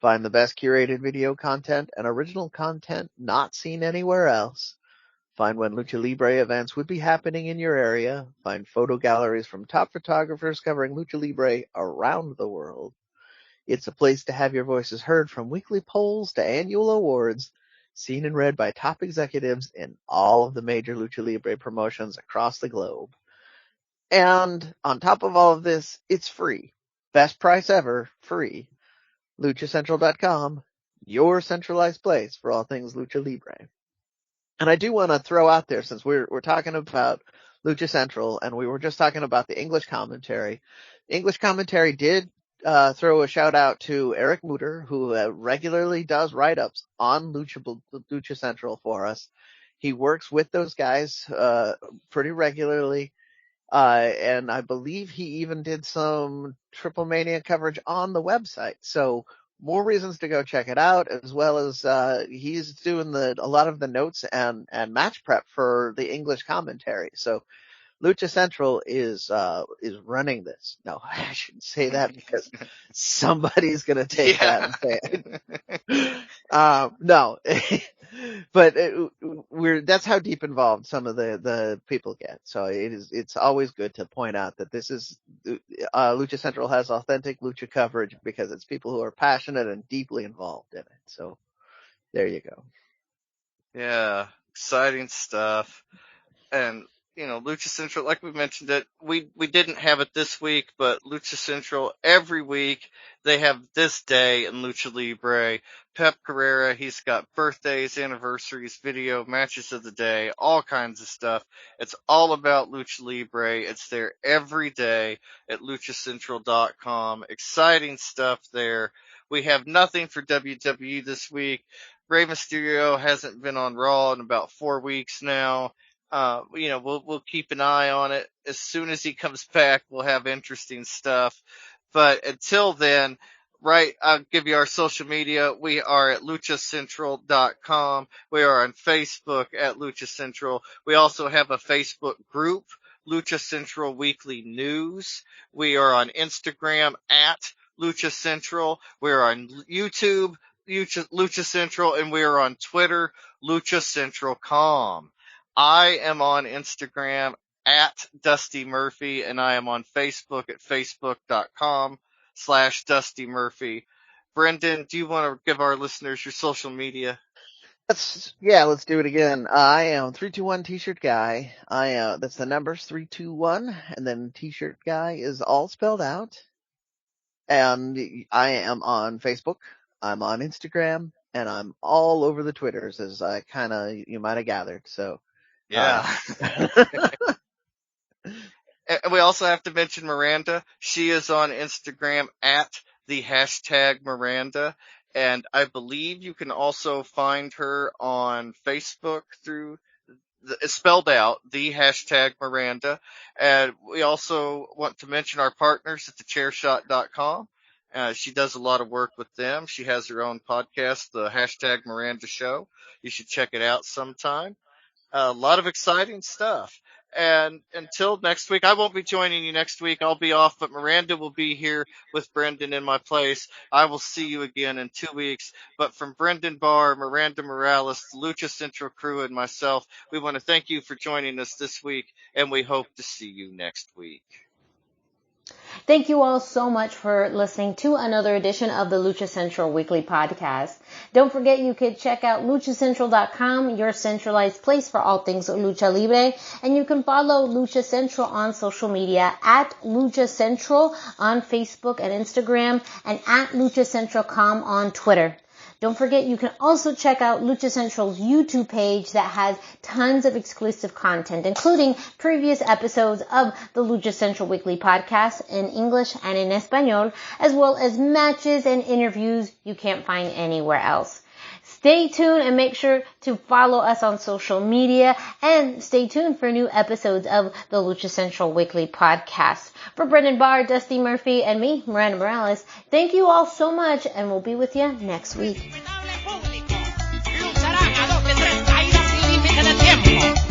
Find the best curated video content and original content not seen anywhere else. Find when Lucha Libre events would be happening in your area. Find photo galleries from top photographers covering Lucha Libre around the world. It's a place to have your voices heard, from weekly polls to annual awards, seen and read by top executives in all of the major Lucha Libre promotions across the globe. And on top of all of this, it's free. Best price ever, free. luchacentral.com, your centralized place for all things Lucha Libre. And I do want to throw out there, since we're talking about Lucha Central and we were just talking about the English commentary. The English commentary did throw a shout out to Eric Mutter, who regularly does write-ups on Lucha Central for us. He works with those guys pretty regularly, and I believe he even did some TripleMania coverage on the website. So more reasons to go check it out, as well as he's doing a lot of the notes and match prep for the English commentary. So Lucha Central is running this. No, I shouldn't say that because somebody's going to take that and say it. No, but that's how deep involved some of the people get. So it's always good to point out that this is, Lucha Central has authentic Lucha coverage because it's people who are passionate and deeply involved in it. So there you go. Yeah, exciting stuff. And Lucha Central, like we mentioned it, we didn't have it this week, but Lucha Central, every week, they have this day in Lucha Libre. Pep Carrera, he's got birthdays, anniversaries, video, matches of the day, all kinds of stuff. It's all about Lucha Libre. It's there every day at luchacentral.com. Exciting stuff there. We have nothing for WWE this week. Rey Mysterio hasn't been on Raw in about 4 weeks now. We'll keep an eye on it. As soon as he comes back, we'll have interesting stuff. But until then, I'll give you our social media. We are at luchacentral.com. We are on Facebook at Lucha Central. We also have a Facebook group, Lucha Central Weekly News. We are on Instagram at Lucha Central. We are on YouTube, Lucha Central, and we are on Twitter, Lucha Central.com. I am on Instagram at Dusty Murphy, and I am on Facebook at facebook.com/Dusty Murphy. Brendan, do you want to give our listeners your social media? Let's do it again. I am 321 T-shirt guy. That's the numbers 321, and then T-shirt guy is all spelled out. And I am on Facebook. I'm on Instagram, and I'm all over the Twitters, as you might have gathered. So. Yeah. And we also have to mention Miranda. She is on Instagram at the #Miranda. And I believe you can also find her on Facebook through, it's spelled out, the #Miranda. And we also want to mention our partners at thechairshot.com. She does a lot of work with them. She has her own podcast, the #Miranda Show. You should check it out sometime. A lot of exciting stuff. And until next week, I won't be joining you next week. I'll be off, but Miranda will be here with Brendan in my place. I will see you again in 2 weeks. But from Brendan Barr, Miranda Morales, the Lucha Central crew, and myself, we want to thank you for joining us this week, and we hope to see you next week. Thank you all so much for listening to another edition of the Lucha Central Weekly Podcast. Don't forget you can check out luchacentral.com, your centralized place for all things Lucha Libre. And you can follow Lucha Central on social media at Lucha Central on Facebook and Instagram, and at luchacentral.com on Twitter. Don't forget you can also check out Lucha Central's YouTube page that has tons of exclusive content, including previous episodes of the Lucha Central Weekly Podcast in English and in Espanol, as well as matches and interviews you can't find anywhere else. Stay tuned and make sure to follow us on social media and stay tuned for new episodes of the Lucha Central Weekly Podcast. For Brendan Barr, Dusty Murphy, and me, Miranda Morales, thank you all so much, and we'll be with you next week. Lucharán a 2 de 3 caídas sin límite de tiempo.